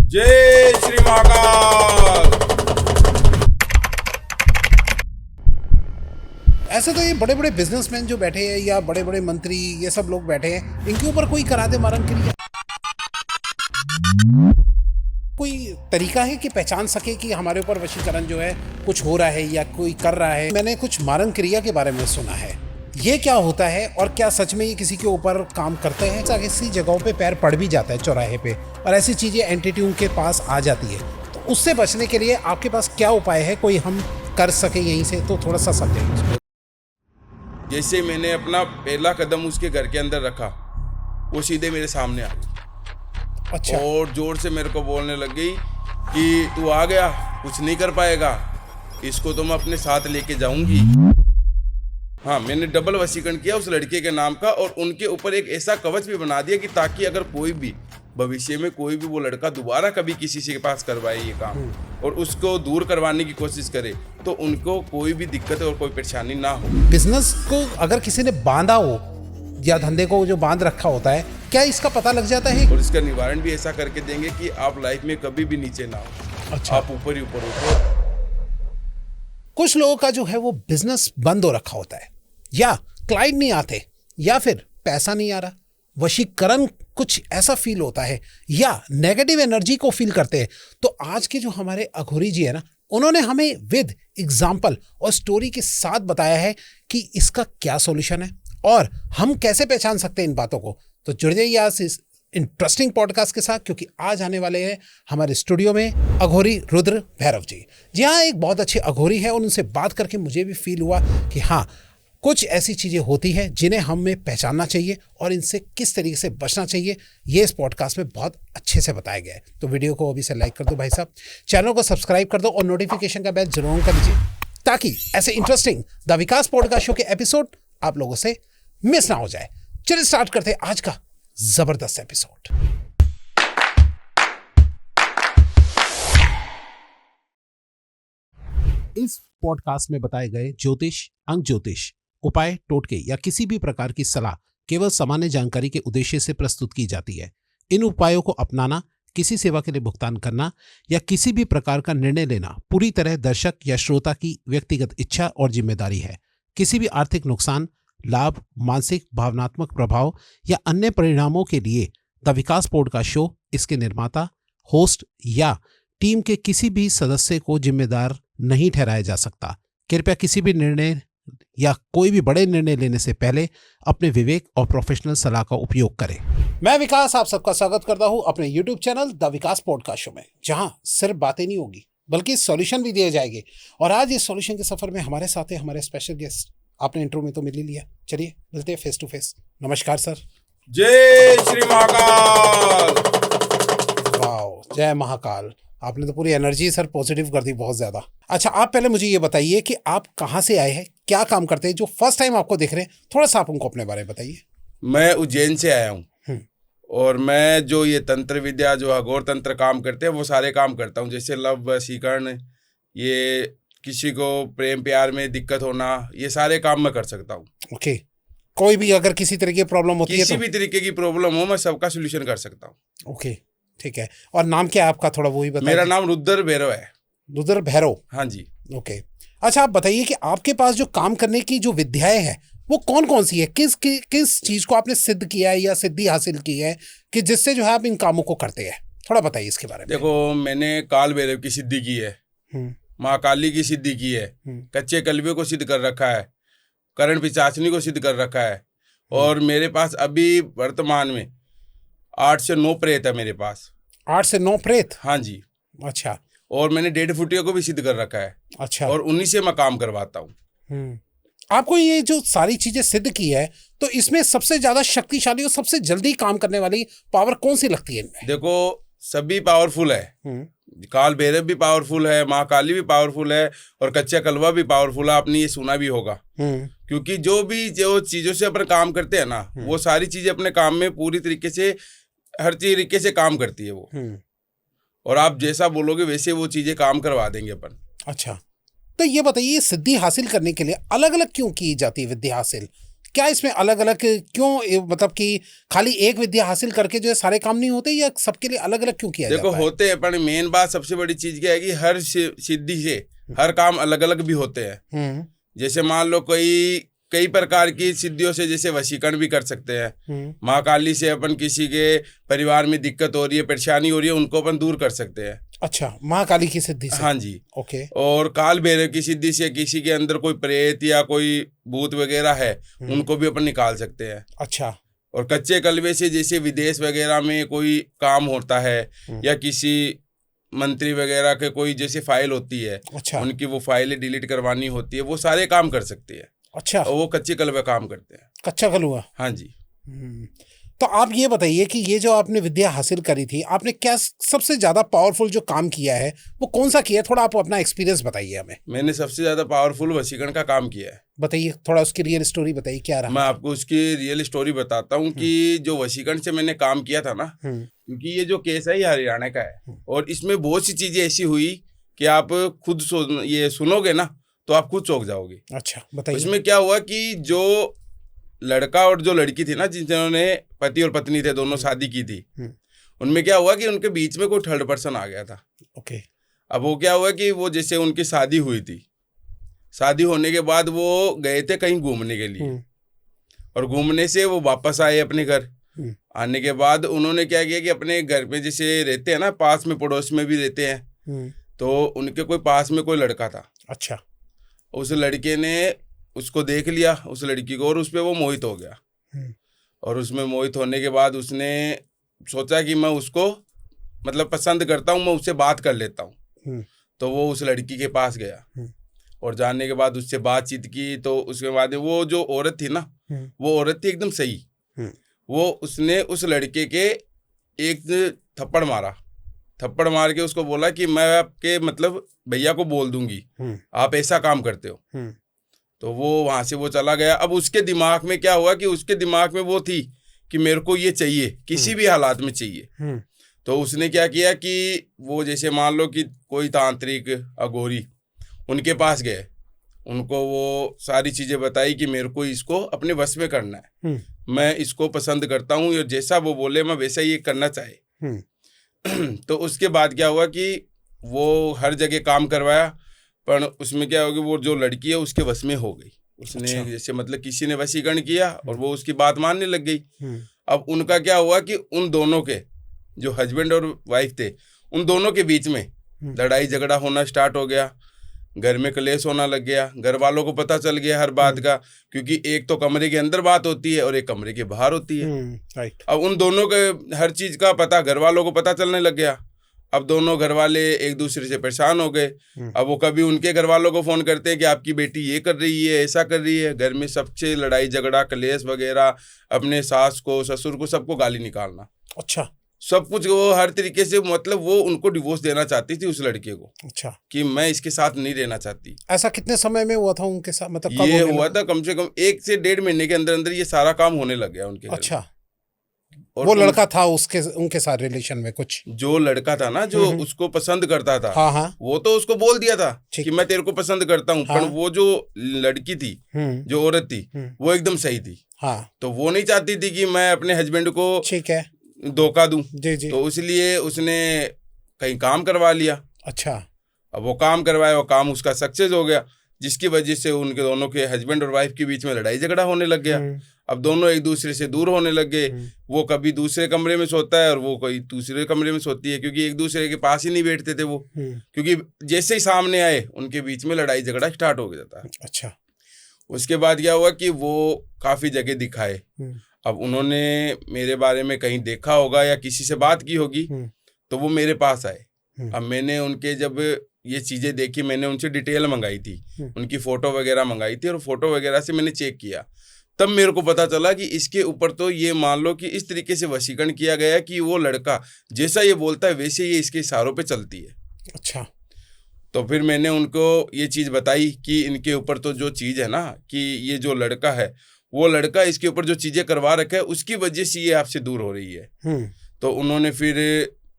जय श्री महाकाल। ऐसे तो ये बड़े बड़े बिजनेसमैन जो बैठे हैं या बड़े बड़े मंत्री ये सब लोग बैठे हैं, इनके ऊपर कोई करा दे मारन क्रिया। कोई तरीका है कि पहचान सके कि हमारे ऊपर वशीकरण जो है कुछ हो रहा है या कोई कर रहा है। मैंने कुछ मारन क्रिया के बारे में सुना है, ये क्या होता है और क्या सच में ये किसी के ऊपर काम करते हैं? ऐसी जगहों पे पैर पड़ भी जाता है चौराहे पे और ऐसी चीजें एंटिटी उनके पास आ जाती है, तो उससे बचने के लिए आपके पास क्या उपाय है, कोई हम कर सके यहीं से? तो थोड़ा सा समझाइए। जैसे मैंने अपना पहला कदम उसके घर के अंदर रखा, वो सीधे मेरे सामने आ गई। अच्छा। और जोर से मेरे को बोलने लग गई कि तू आ गया, कुछ नहीं कर पाएगा, इसको तो मैं अपने साथ लेके जाऊंगी। हाँ, मैंने डबल वशीकरण किया उस लड़के के नाम का और उनके ऊपर एक ऐसा कवच भी बना दिया कि ताकि अगर कोई भी भविष्य में कोई भी वो लड़का दोबारा कभी किसी से के पास करवाए ये काम और उसको दूर करवाने की कोशिश करे तो उनको कोई भी दिक्कत और कोई परेशानी ना हो। बिजनेस को अगर किसी ने बांधा हो या धंधे को जो बांध रखा होता है, क्या इसका पता लग जाता है? और इसका निवारण भी ऐसा करके देंगे कि आप लाइफ में कभी भी नीचे ना हो। अच्छा। आप ऊपर ही ऊपर हो। कुछ लोगों का जो है वो बिजनेस बंद हो रखा होता है, या क्लाइंट नहीं आते, या फिर पैसा नहीं आ रहा, वशीकरण कुछ ऐसा फील होता है, या नेगेटिव एनर्जी को फील करते हैं। तो आज के जो हमारे अघोरी जी है ना, उन्होंने हमें विद एग्जाम्पल और स्टोरी के साथ बताया है कि इसका क्या सॉल्यूशन है और हम कैसे पहचान सकते हैं इन बातों को। तो जुड़ जाइए आज इस इंटरेस्टिंग पॉडकास्ट के साथ, क्योंकि आज आने वाले हैं हमारे स्टूडियो में अघोरी रुद्र भैरव जी। जी हाँ, एक बहुत अच्छे अघोरी है और उनसे बात करके मुझे भी फील हुआ कि हाँ, कुछ ऐसी चीज़ें होती हैं जिन्हें हमें पहचानना चाहिए और इनसे किस तरीके से बचना चाहिए, ये इस पॉडकास्ट में बहुत अच्छे से बताया गया है। तो वीडियो को अभी से लाइक कर दो भाई साहब, चैनल को सब्सक्राइब कर दो और नोटिफिकेशन का बेल जरूर कर दीजिए, ताकि ऐसे interesting the Vikas podcast show के एपिसोड आप लोगों से मिस ना हो जाए। चलिए स्टार्ट करते हैं आज का जबरदस्त एपिसोड। इस पॉडकास्ट में बताए गए ज्योतिष, अंक ज्योतिष, उपाय, टोटके या किसी भी प्रकार की सलाह केवल सामान्य जानकारी के उद्देश्य से प्रस्तुत की जाती है। इन उपायों को अपनाना, किसी सेवा के लिए भुगतान करना या किसी भी प्रकार का निर्णय लेना पूरी तरह दर्शक या श्रोता की व्यक्तिगत इच्छा और जिम्मेदारी है। किसी भी आर्थिक नुकसान, लाभ, मानसिक भावनात्मक प्रभाव या अन्य परिणामों के लिए द विकास पॉडकास्ट शो, इसके निर्माता, होस्ट या टीम के किसी भी सदस्य को जिम्मेदार नहीं ठहराया जा सकता। कृपया किसी भी निर्णय या कोई भी बड़े निर्णय लेने से पहले अपने विवेक और प्रोफेशनल सलाह का उपयोग करें। मैं विकास आप सबका स्वागत करता हूं अपने YouTube channel the Vikas podcast show में, जहां सिर्फ बातें नहीं होगी बल्कि सॉल्यूशन भी दिए जाएंगे। और आज इस सॉल्यूशन के सफर में हमारे साथ है हमारे स्पेशल गेस्ट। आपने इंट्रो में तो मिल ही लिया, चलिए मिलते हैं फेस टू फेस। नमस्कार सर। जय श्री महाकाल। वाओ, जय महाकाल। आपने तो पूरी एनर्जी सर पॉजिटिव कर दी बहुत ज्यादा। अच्छा, आप पहले मुझे ये बताइए कि आप कहाँ से आए हैं, क्या काम करते हैं? जो फर्स्ट टाइम आपको देख रहे हैं, थोड़ा सा आप उनको अपने बारे में बताइए। मैं उज्जैन से आया हूँ और मैं जो ये तंत्र विद्या, जो अघोर तंत्र काम करते हैं, वो सारे काम करता हूँ। जैसे लव वशीकरण, ये किसी को प्रेम प्यार में दिक्कत होना, ये सारे काम मैं कर सकता हूँ। ओके। कोई भी अगर किसी तरह की प्रॉब्लम होती है, किसी भी तरीके की प्रॉब्लम हो, मैं सबका सोल्यूशन कर सकता हूँ। ओके, ठीक है। और नाम क्या है आपका, थोड़ा वो ही बताइए। मेरा नाम रुद्र भैरव है। रुद्र भैरव। हाँ जी। ओके। अच्छा, आप बताइए कि आपके पास जो काम करने की जो विद्याएं हैं वो कौन कौन सी है? किस चीज को आपने सिद्ध किया है या सिद्धि हासिल की है कि जिससे जो है आप इन कामों को करते हैं? थोड़ा बताइए इसके बारे में। देखो, मैंने काल भैरव की सिद्धि की है, महाकाली की सिद्धि की है, कच्चे कलवे को सिद्ध कर रखा है, करण पिशाचनी को सिद्ध कर रखा है, और मेरे पास अभी वर्तमान में 8 से 9 प्रेत है मेरे पास। 8 से 9 प्रेत? हाँ जी। अच्छा। और मैंने 1.5 फुटिया को भी सिद्ध कर रखा है। अच्छा। और उन्हीं से मैं काम करवाता हूँ। आपको ये जो सारी चीजें सिद्ध की है, तो इसमें सबसे ज्यादा शक्तिशाली और सबसे जल्दी काम करने वाली पावर कौन सी लगती है इनमें? देखो, सभी पावरफुल है। काल भैरव भी पावरफुल है, महाकाली भी पावरफुल है, और कच्चा कलवा भी पावरफुल है। आपने ये सुना भी होगा, क्योंकि जो चीजों से अपन काम करते हैं ना, वो सारी चीजें अपने काम में पूरी तरीके से, हर तरीके से काम करती है वो। और आप जैसा बोलोगे वैसे वो चीजें काम करवा देंगे अपन। अच्छा, तो ये बताइए, सिद्धि हासिल करने के लिए अलग अलग क्यों की जाती है विद्या हासिल? क्या इसमें अलग अलग क्यों, मतलब कि खाली एक विद्या हासिल करके जो है सारे काम नहीं होते, या सबके लिए अलग अलग क्यों किया देखो जाता है? होते हैं, पर मेन बात सबसे बड़ी चीज क्या है कि हर सिद्धि से हर काम अलग अलग भी होते हैं। जैसे मान लो कई प्रकार की सिद्धियों से जैसे वशीकरण भी कर सकते हैं। माँ काली से अपन किसी के परिवार में दिक्कत हो रही है, परेशानी हो रही है, उनको अपन दूर कर सकते हैं। अच्छा, महाकाली की सिद्धि से? हाँ जी। ओके। और काल भैरव की सिद्धि से किसी के अंदर कोई प्रेत या कोई भूत वगैरह है, उनको भी अपन निकाल सकते हैं। अच्छा। और कच्चे कलवे से जैसे विदेश वगैरह में कोई काम होता है, या किसी मंत्री वगैरह के कोई जैसे फाइल होती है, अच्छा। उनकी वो फाइलें डिलीट करवानी होती है, वो सारे काम कर सकते हैं। अच्छा। और वो कच्चे कलवे काम करते हैं। कच्चा कलवा? हाँ जी। तो आप ये बताइए कि ये जो आपने विद्या हासिल करी थी, आपने क्या सबसे ज्यादा पावरफुल जो काम किया है वो कौन सा किया है? थोड़ा आप अपना एक्सपीरियंस बताइए हमें। मैंने सबसे ज्यादा पावरफुल वशीकरण का काम किया है। बताइए, थोड़ा उसकी रियल स्टोरी बताइए, क्या रहा? मैं आपको उसकी रियल स्टोरी बताता हूँ कि जो वशीकरण से मैंने काम किया था ना, क्योंकि ये जो केस है ये हरियाणा का है, और इसमें बहुत सी चीजें ऐसी हुई कि आप खुद ये सुनोगे ना तो आप खुद चौंक जाओगे। अच्छा, बताइए। इसमें क्या हुआ कि जो लड़का और जो लड़की थी ना, जिन्होंने पति और पत्नी थे दोनों शादी की थी, उनमें क्या हुआ कि उनके बीच में कोई थर्ड पर्सन आ गया था। ओके। अब वो क्या हुआ कि वो जैसे उनकी शादी हुई थी, शादी होने के बाद वो गए थे कहीं घूमने के लिए, और घूमने से वो वापस आए अपने घर। आने के बाद उन्होंने क्या किया कि अपने घर में जैसे रहते हैं ना, पास में पड़ोस में भी रहते हैं, तो उनके कोई पास में कोई लड़का था। अच्छा। उस लड़के ने उसको देख लिया, उस लड़की को, और उस पर वो मोहित हो गया। और उसमें मोहित होने के बाद उसने सोचा कि मैं उसको मतलब पसंद करता हूँ, मैं उससे बात कर लेता हूँ। तो वो उस लड़की के पास गया, और जाने के बाद उससे बातचीत की। तो उसके बाद वो जो औरत थी ना, वो औरत थी एकदम सही। वो उसने उस लड़के के एक थप्पड़ मारा, थप्पड़ मार के उसको बोला कि मैं आपके मतलब भैया को बोल दूंगी, आप ऐसा काम करते हो। तो वो वहां से वो चला गया। अब उसके दिमाग में क्या हुआ कि उसके दिमाग में वो थी कि मेरे को ये चाहिए, किसी भी हालात में चाहिए। तो उसने क्या किया कि वो जैसे मान लो कि कोई तांत्रिक अघोरी, उनके पास गए, उनको वो सारी चीजें बताई कि मेरे को इसको अपने वश में करना है, मैं इसको पसंद करता हूँ, और जैसा वो बोले मैं वैसा ही करना चाहे। तो उसके बाद क्या हुआ कि वो हर जगह काम करवाया, पर उसमें क्या होगा, वो जो लड़की है उसके वश में हो गई। उसने जैसे मतलब किसी ने वशीकरण किया और वो उसकी बात मानने लग गई। अब उनका क्या हुआ कि उन दोनों के जो हस्बैंड और वाइफ थे, उन दोनों के बीच में लड़ाई झगड़ा होना स्टार्ट हो गया, घर में क्लेश होना लग गया। घर वालों को पता चल गया हर बात का, क्योंकि एक तो कमरे के अंदर बात होती है और एक कमरे के बाहर होती है। राइट। अब उन दोनों के हर चीज का पता घर वालों को पता चलने लग गया। अब दोनों घर वाले एक दूसरे से परेशान हो गए। अब वो कभी उनके घर वालों को फोन करते हैं कि आपकी बेटी ये कर रही है, ऐसा कर रही है। घर में सबसे लड़ाई झगड़ा क्लेश वगैरह, अपने सास को ससुर को सबको गाली निकालना। अच्छा। सब कुछ वो हर तरीके से, मतलब वो उनको डिवोर्स देना चाहती थी उस लड़के को। अच्छा। कि मैं इसके साथ नहीं रहना चाहती। ऐसा कितने समय में हुआ था उनके साथ, मतलब ये हुआ था कम से कम 1 से 1.5 महीने के अंदर अंदर ये सारा काम होने लग गया उनके घर में। अच्छा। और वो लड़का था उनके साथ रिलेशन में कुछ? जो लड़का था ना, जो उसको पसंद करता था, हाँ हाँ, वो तो उसको बोल दिया था कि मैं तेरे को पसंद करता हूँ। हाँ। पर वो जो लड़की थी, जो औरत थी, वो एकदम सही थी। हाँ। तो वो नहीं चाहती थी कि मैं अपने हस्बैंड को ठीक है धोखा दूं। जी जी। तो इसलिए उसने कहीं काम करवा लिया। अच्छा। अब वो काम करवाया, वो काम उसका सक्सेस हो गया, जिसकी वजह से उनके दोनों के हस्बैंड और वाइफ के बीच में लड़ाई झगड़ा होने लग गया। अब दोनों एक दूसरे से दूर होने लग गए। वो कभी दूसरे कमरे में सोता है और वो कोई दूसरे कमरे में सोती है, क्योंकि एक दूसरे के पास ही नहीं बैठते थे वो। क्योंकि जैसे ही सामने आए उनके बीच में लड़ाई झगड़ा स्टार्ट हो गया था। अच्छा। उसके बाद क्या हुआ कि वो काफी जगह दिखाए। अब उन्होंने मेरे बारे में कहीं देखा होगा या किसी से बात की होगी, तो वो मेरे पास आए। अब मैंने उनके जब ये चीजें देखी, मैंने उनसे डिटेल मंगाई थी, उनकी फोटो वगैरह मंगाई थी, और फोटो वगैरह से मैंने चेक किया। तब मेरे को पता चला कि इसके ऊपर तो ये मान लो कि इस तरीके से वशीकरण किया गया कि वो लड़का जैसा ये बोलता है वैसे ये इसके इशारों पे चलती है। अच्छा। तो फिर मैंने उनको ये चीज़ बताई कि इनके ऊपर तो जो चीज़ है ना, कि ये जो लड़का है, वो लड़का इसके ऊपर जो चीज़ें करवा रखा है उसकी वजह से ये आपसे दूर हो रही है। तो उन्होंने फिर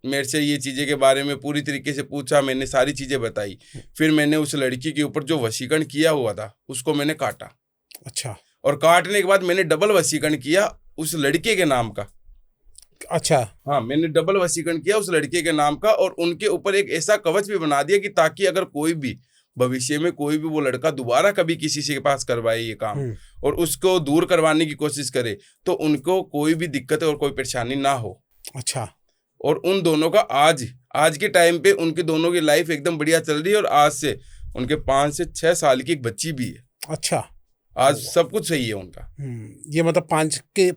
मेरे से ये चीज़ें के बारे में पूरी तरीके से पूछा, मैंने सारी चीज़ें बताई। फिर मैंने उस लड़की के ऊपर जो वशीकरण किया हुआ था उसको मैंने काटा। अच्छा। और काटने के बाद मैंने डबल वशीकरण किया उस लड़के के नाम का। अच्छा। हाँ, मैंने डबल वशीकरण किया उस लड़के के नाम का और उनके ऊपर एक ऐसा कवच भी बना दिया कि ताकि अगर कोई भी भविष्य में कोई भी वो लड़का दोबारा कभी किसी से के पास करवाए ये काम और उसको दूर करवाने की कोशिश करे तो उनको कोई भी दिक्कत और कोई परेशानी ना हो। अच्छा। और उन दोनों का आज के टाइम पे उनके दोनों की लाइफ एकदम बढ़िया चल रही है और आज से उनके 5 से 6 साल की एक बच्ची भी है। अच्छा। आज सब कुछ सही है उनका। ये मतलब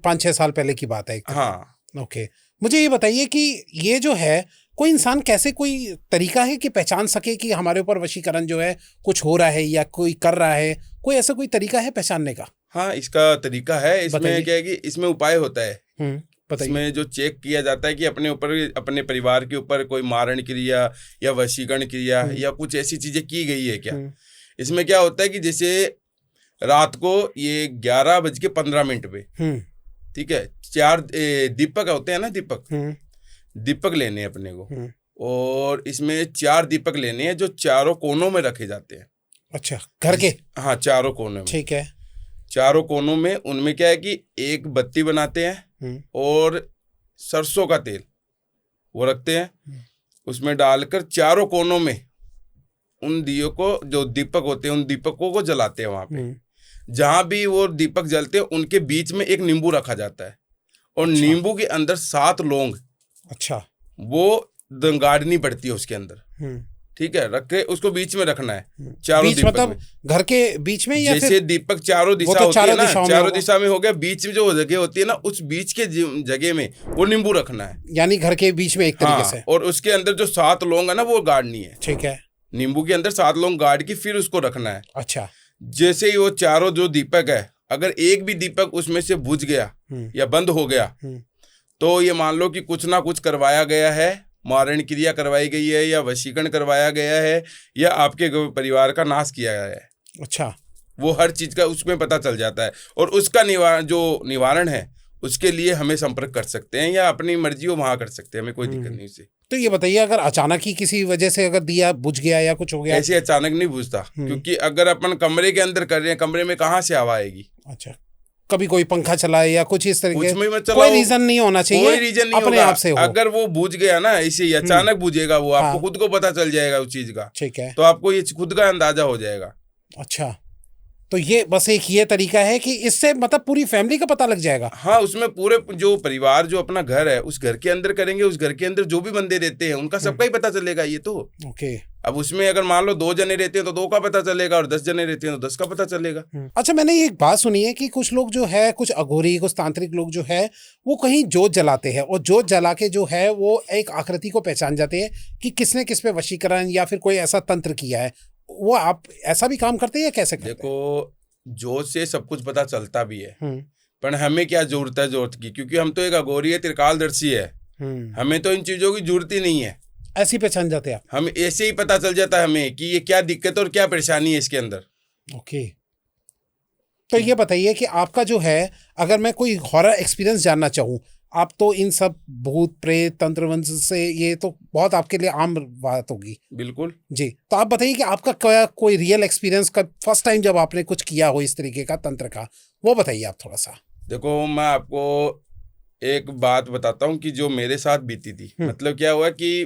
5-6 साल पहले की बात है। हाँ। ओके, मुझे ये बताइए कि ये जो है कोई इंसान कैसे, कोई तरीका है कि पहचान सके कि हमारे ऊपर वशीकरण जो है कुछ हो रहा है या कोई कर रहा है, कोई ऐसा कोई तरीका है पहचानने का? हाँ, इसका तरीका है। इसमें क्या है कि इसमें उपाय होता है। इसमें जो चेक किया जाता है कि अपने ऊपर, अपने परिवार के ऊपर कोई मारण क्रिया या वशीकरण क्रिया या कुछ ऐसी चीजें की गई है क्या। इसमें क्या होता है कि जैसे रात को ये 11:15 पे, ठीक है, 4 दीपक होते हैं ना, दीपक लेने हैं अपने को और इसमें 4 दीपक लेने हैं जो चारों कोनों में रखे जाते हैं। अच्छा, घर के? हाँ, चारों कोनों में। ठीक है। चारों कोनों में उनमें क्या है कि एक बत्ती बनाते हैं और सरसों का तेल वो रखते हैं, उसमें डालकर चारों कोनों में उन दियों को, जो दीपक होते हैं उन दीपकों को जलाते हैं। वहां पे जहां भी वो दीपक जलते हैं उनके बीच में एक नींबू रखा जाता है और नींबू के अंदर 7 लौंग, अच्छा, वो गाड़नी पड़ती है उसके अंदर। ठीक है, रख के उसको बीच में रखना है। चारों दीपक मतलब घर के बीच में या जैसे फिर दीपक चारों दिशा तो होती है ना, चारों दिशा में हो गया, बीच में जो जगह होती है ना उस बीच के जगह में वो नींबू रखना है, यानी घर के बीच में एक तरीके से। और उसके अंदर जो 7 लौंग है ना वो गाड़नी है। ठीक है। नींबू के अंदर 7 लौंग गाड़ के फिर उसको रखना है। अच्छा। जैसे ही वो चारों जो दीपक है, अगर एक भी दीपक उसमें से बुझ गया या बंद हो गया तो ये मान लो कि कुछ ना कुछ करवाया गया है, मारण क्रिया करवाई गई है या वशीकरण करवाया गया है या आपके परिवार का नाश किया गया है। अच्छा। वो हर चीज का उसमें पता चल जाता है और उसका निवारण है उसके लिए हमें संपर्क कर सकते हैं या अपनी मर्जी वो वहां कर सकते हैं, हमें कोई दिक्कत नहीं उससे। तो ये बताइए, अगर अचानक ही किसी वजह से अगर दिया बुझ गया या कुछ हो गया? ऐसे अचानक नहीं बुझता, क्योंकि अगर अपन कमरे के अंदर कर रहे हैं, कमरे में कहाँ से हवा आएगी। अच्छा, कभी कोई पंखा चलाए या कुछ इस तरीके, कोई कोई रीजन नहीं होना चाहिए, कोई रीजन नहीं अपने आप से हो। अगर वो बुझ गया ना, ऐसे अचानक बुझेगा वो, आपको खुद को पता चल जाएगा उस चीज का। ठीक है, तो आपको ये खुद का अंदाजा हो जाएगा। अच्छा, तो ये बस एक ये तरीका है कि इससे मतलब पूरी फैमिली का पता लग जाएगा। हाँ, उसमें पूरे जो परिवार, जो अपना घर है उस घर के अंदर करेंगे, उस घर के अंदर जो भी बंदे रहते हैं उनका सबका ही पता चलेगा ये तो। ओके। अब उसमें अगर मान लो 2 जने रहते हैं तो 2 का पता चलेगा और 10 जने रहते हैं तो 10 का पता चलेगा। अच्छा, मैंने एक बात सुनी है कि कुछ लोग जो है, कुछ अघोरी, कुछ तांत्रिक लोग जो है वो कहीं जोत जलाते हैं और जोत जला के जो है वो एक आकृति को पहचान जाते हैं कि किसने किस पे वशीकरण या फिर कोई ऐसा तंत्र किया है। वो आप ऐसा भी काम करते हैं या कैसे करते हैं? देखो, जोत से सब कुछ पता चलता भी है, पर हमें क्या जरूरत है जोत की, क्योंकि हम तो एक अघोरी है, त्रिकालदर्शी है, हमें तो इन चीजों की जरूरत ही नहीं है। ऐसे ही पहचान जाते हैं आप? हम ऐसे ही पता चल जाता है हमें कि ये क्या दिक्कत और क्या परेशानी है इसके अंदर। ओके। तो ये बताइए कि आपका जो है, अगर मैं कोई हॉरर एक्सपीरियंस जानना चाहूँ, आप तो इन सब भूत प्रेत तंत्र वंत्र से, ये तो बहुत आपके लिए आम बात होगी। बिल्कुल जी, तो आप बताइए कि आपका क्या कोई रियल एक्सपीरियंस का, फर्स्ट टाइम जब आपने कुछ किया हो इस तरीके का तंत्र का, वो बताइए आप थोड़ा सा। देखो, मैं आपको एक बात बताता हूँ कि जो मेरे साथ बीती थी। मतलब क्या हुआ कि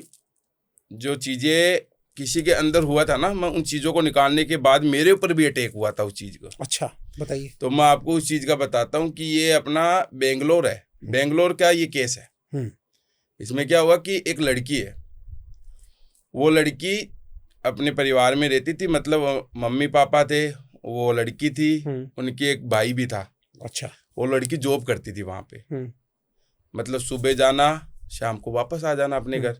जो चीजें किसी के अंदर हुआ था ना, मैं उन चीजों को निकालने के बाद मेरे ऊपर भी अटैक हुआ था उस चीज का। अच्छा, बताइए। तो मैं आपको उस चीज का बताता हूँ कि ये अपना बेंगलोर है, बेंगलोर का ये केस है। इसमें क्या हुआ कि एक लड़की है, वो लड़की अपने परिवार में रहती थी, मतलब मम्मी पापा थे, वो लड़की थी, उनकी एक भाई भी था। अच्छा। वो लड़की जॉब करती थी वहां पे, मतलब सुबह जाना, शाम को वापस आ जाना अपने घर,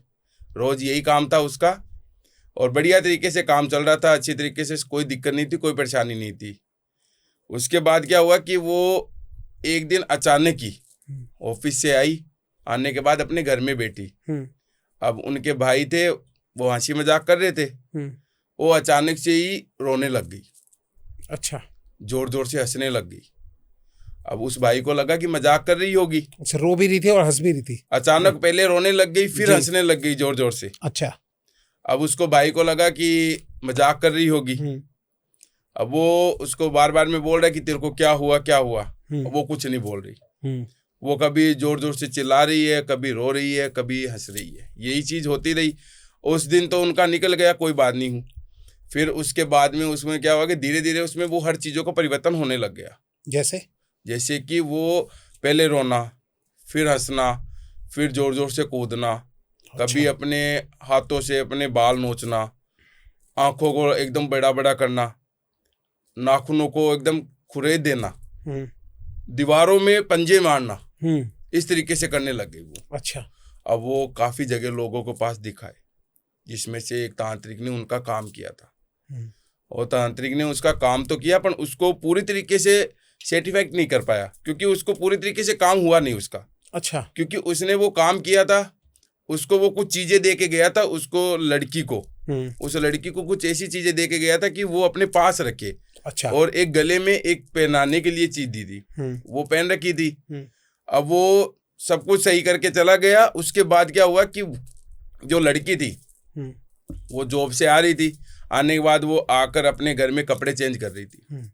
रोज यही काम था उसका। और बढ़िया तरीके से काम चल रहा था, अच्छी तरीके से, कोई दिक्कत नहीं थी, कोई परेशानी नहीं थी। उसके बाद क्या हुआ कि वो एक दिन अचानक ही ऑफिस से आई, आने के बाद अपने घर में बैठी। अब उनके भाई थे, वो हंसी मजाक कर रहे थे, वो अचानक से ही रोने लग गई। अच्छा। जोर जोर से हंसने लग गई। अब उस भाई को लगा कि मजाक कर रही होगी। अच्छा, रो भी रही थी और हंस भी रही थी? अचानक पहले रोने लग गई, फिर हंसने लग गई जोर जोर से। अच्छा। अब उसको भाई को लगा कि मजाक कर रही होगी। अब वो उसको बार बार में बोल रहा है कि तेरे को क्या हुआ क्या हुआ। अब वो कुछ नहीं बोल रही। वो कभी जोर जोर से चिल्ला रही है, कभी रो रही है, कभी हंस रही है, यही चीज होती रही। उस दिन तो उनका निकल गया, कोई बात नहीं हूँ। फिर उसके बाद में उसमें क्या हुआ कि धीरे धीरे उसमें वो हर चीजों का परिवर्तन होने लग गया। जैसे कि वो पहले रोना, फिर हंसना, फिर जोर जोर से कूदना, कभी अपने हाथों से अपने बाल नोचना, आंखों को एकदम बड़ा बड़ा करना, नाखूनों को एकदम खुरेद देना, दीवारों में पंजे मारना, इस तरीके से करने लगे वो। अब वो काफी जगह लोगों को पास दिखाए, जिसमें से एक तांत्रिक ने उनका काम किया था। और तांत्रिक ने उसका काम तो किया, पर उसको पूरी तरीके से सर्टिफाइड नहीं कर पाया, क्योंकि उसको पूरी तरीके से काम हुआ नहीं उसका। क्योंकि उसने वो काम किया था, उसको वो कुछ चीजें दे के गया था, उसको लड़की को, उस लड़की को कुछ ऐसी चीजें दे के गया था कि वो अपने पास रखे। और एक गले में एक पहनाने के लिए चीज दी थी, वो पहन रखी थी। अब वो सब कुछ सही करके चला गया। उसके बाद क्या हुआ कि जो लड़की थी वो जॉब से आ रही थी, आने के बाद वो आकर अपने घर में कपड़े चेंज कर रही थी।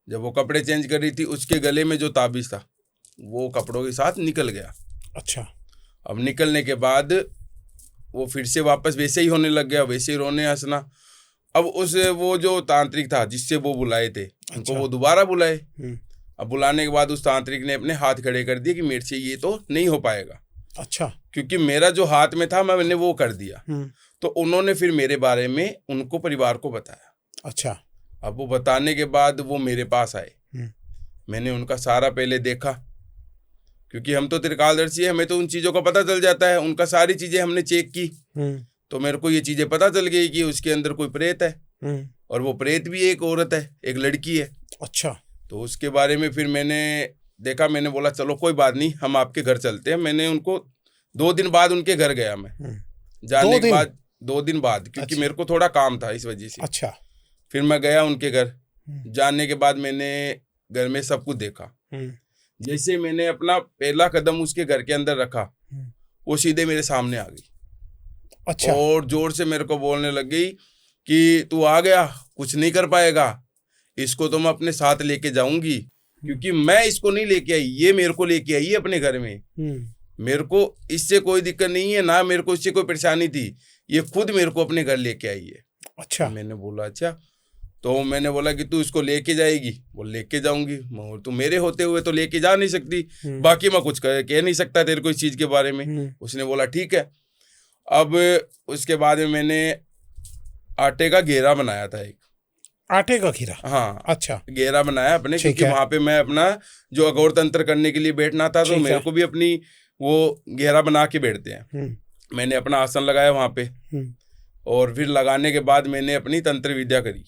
जब वो कपड़े चेंज कर रही थी, उसके गले में जो ताबीज था वो कपड़ों के साथ निकल गया। अब निकलने के बाद वो फिर से वापस वैसे ही होने लग गया, वैसे ही रोने हंसना। अब वो जो तांत्रिक था जिससे वो बुलाए थे, उनको वो दोबारा बुलाए। अब बुलाने के बाद उस तांत्रिक ने अपने हाथ खड़े कर दिए कि मेरे से ये तो नहीं हो पाएगा। क्योंकि मेरा जो हाथ में था मैंने वो कर दिया। तो उन्होंने फिर मेरे बारे में उनको परिवार को बताया। अब वो बताने के बाद वो मेरे पास आए। मैंने उनका सारा पहले देखा, क्योंकि हम तो त्रिकालदर्शी है, हमें तो उन चीजों का पता चल जाता है। उनका सारी चीजें हमने चेक की, तो मेरे को ये चीजें पता चल गई कि उसके अंदर कोई प्रेत है, और वो प्रेत भी एक औरत है, एक लड़की है। तो उसके बारे में फिर मैंने देखा, मैंने बोला चलो कोई बात नहीं, हम आपके घर चलते हैं। मैंने उनको 2 दिन बाद उनके घर गया मैं। जाने के बाद 2 दिन बाद, क्योंकि मेरे को थोड़ा काम था इस वजह से। फिर मैं गया उनके घर। जाने के बाद मैंने घर में सब कुछ देखा। जैसे मैंने अपना पहला कदम उसके घर के अंदर रखा, वो सीधे मेरे सामने आ गई। और जोर से मेरे को बोलने लग गई कि तू आ गया, कुछ नहीं कर पाएगा, इसको तो मैं अपने साथ लेके जाऊंगी। क्योंकि मैं इसको नहीं लेके आई, ये मेरे को लेके आई है अपने घर में। मेरे को इससे कोई दिक्कत नहीं है, ना मेरे को इससे कोई परेशानी थी, ये खुद मेरे को अपने घर लेके आई है। मैंने बोला अच्छा। तो मैंने बोला कि तू इसको लेके जाएगी? वो लेके जाऊंगी। तू मेरे होते हुए तो लेके जा नहीं सकती, बाकी मैं कुछ कह नहीं सकता तेरे को इस चीज के बारे में। उसने बोला ठीक है। अब उसके बाद में मैंने आटे का घेरा बनाया था, एक आटे का घेरा। हाँ घेरा बनाया अपने, क्योंकि वहां पे मैं अपना जो अघोर तंत्र करने के लिए बैठना था, तो मेरे को भी अपनी वो घेरा बना के बैठते हैं। मैंने अपना आसन लगाया वहां पे, और फिर लगाने के बाद मैंने अपनी तंत्र विद्या करी।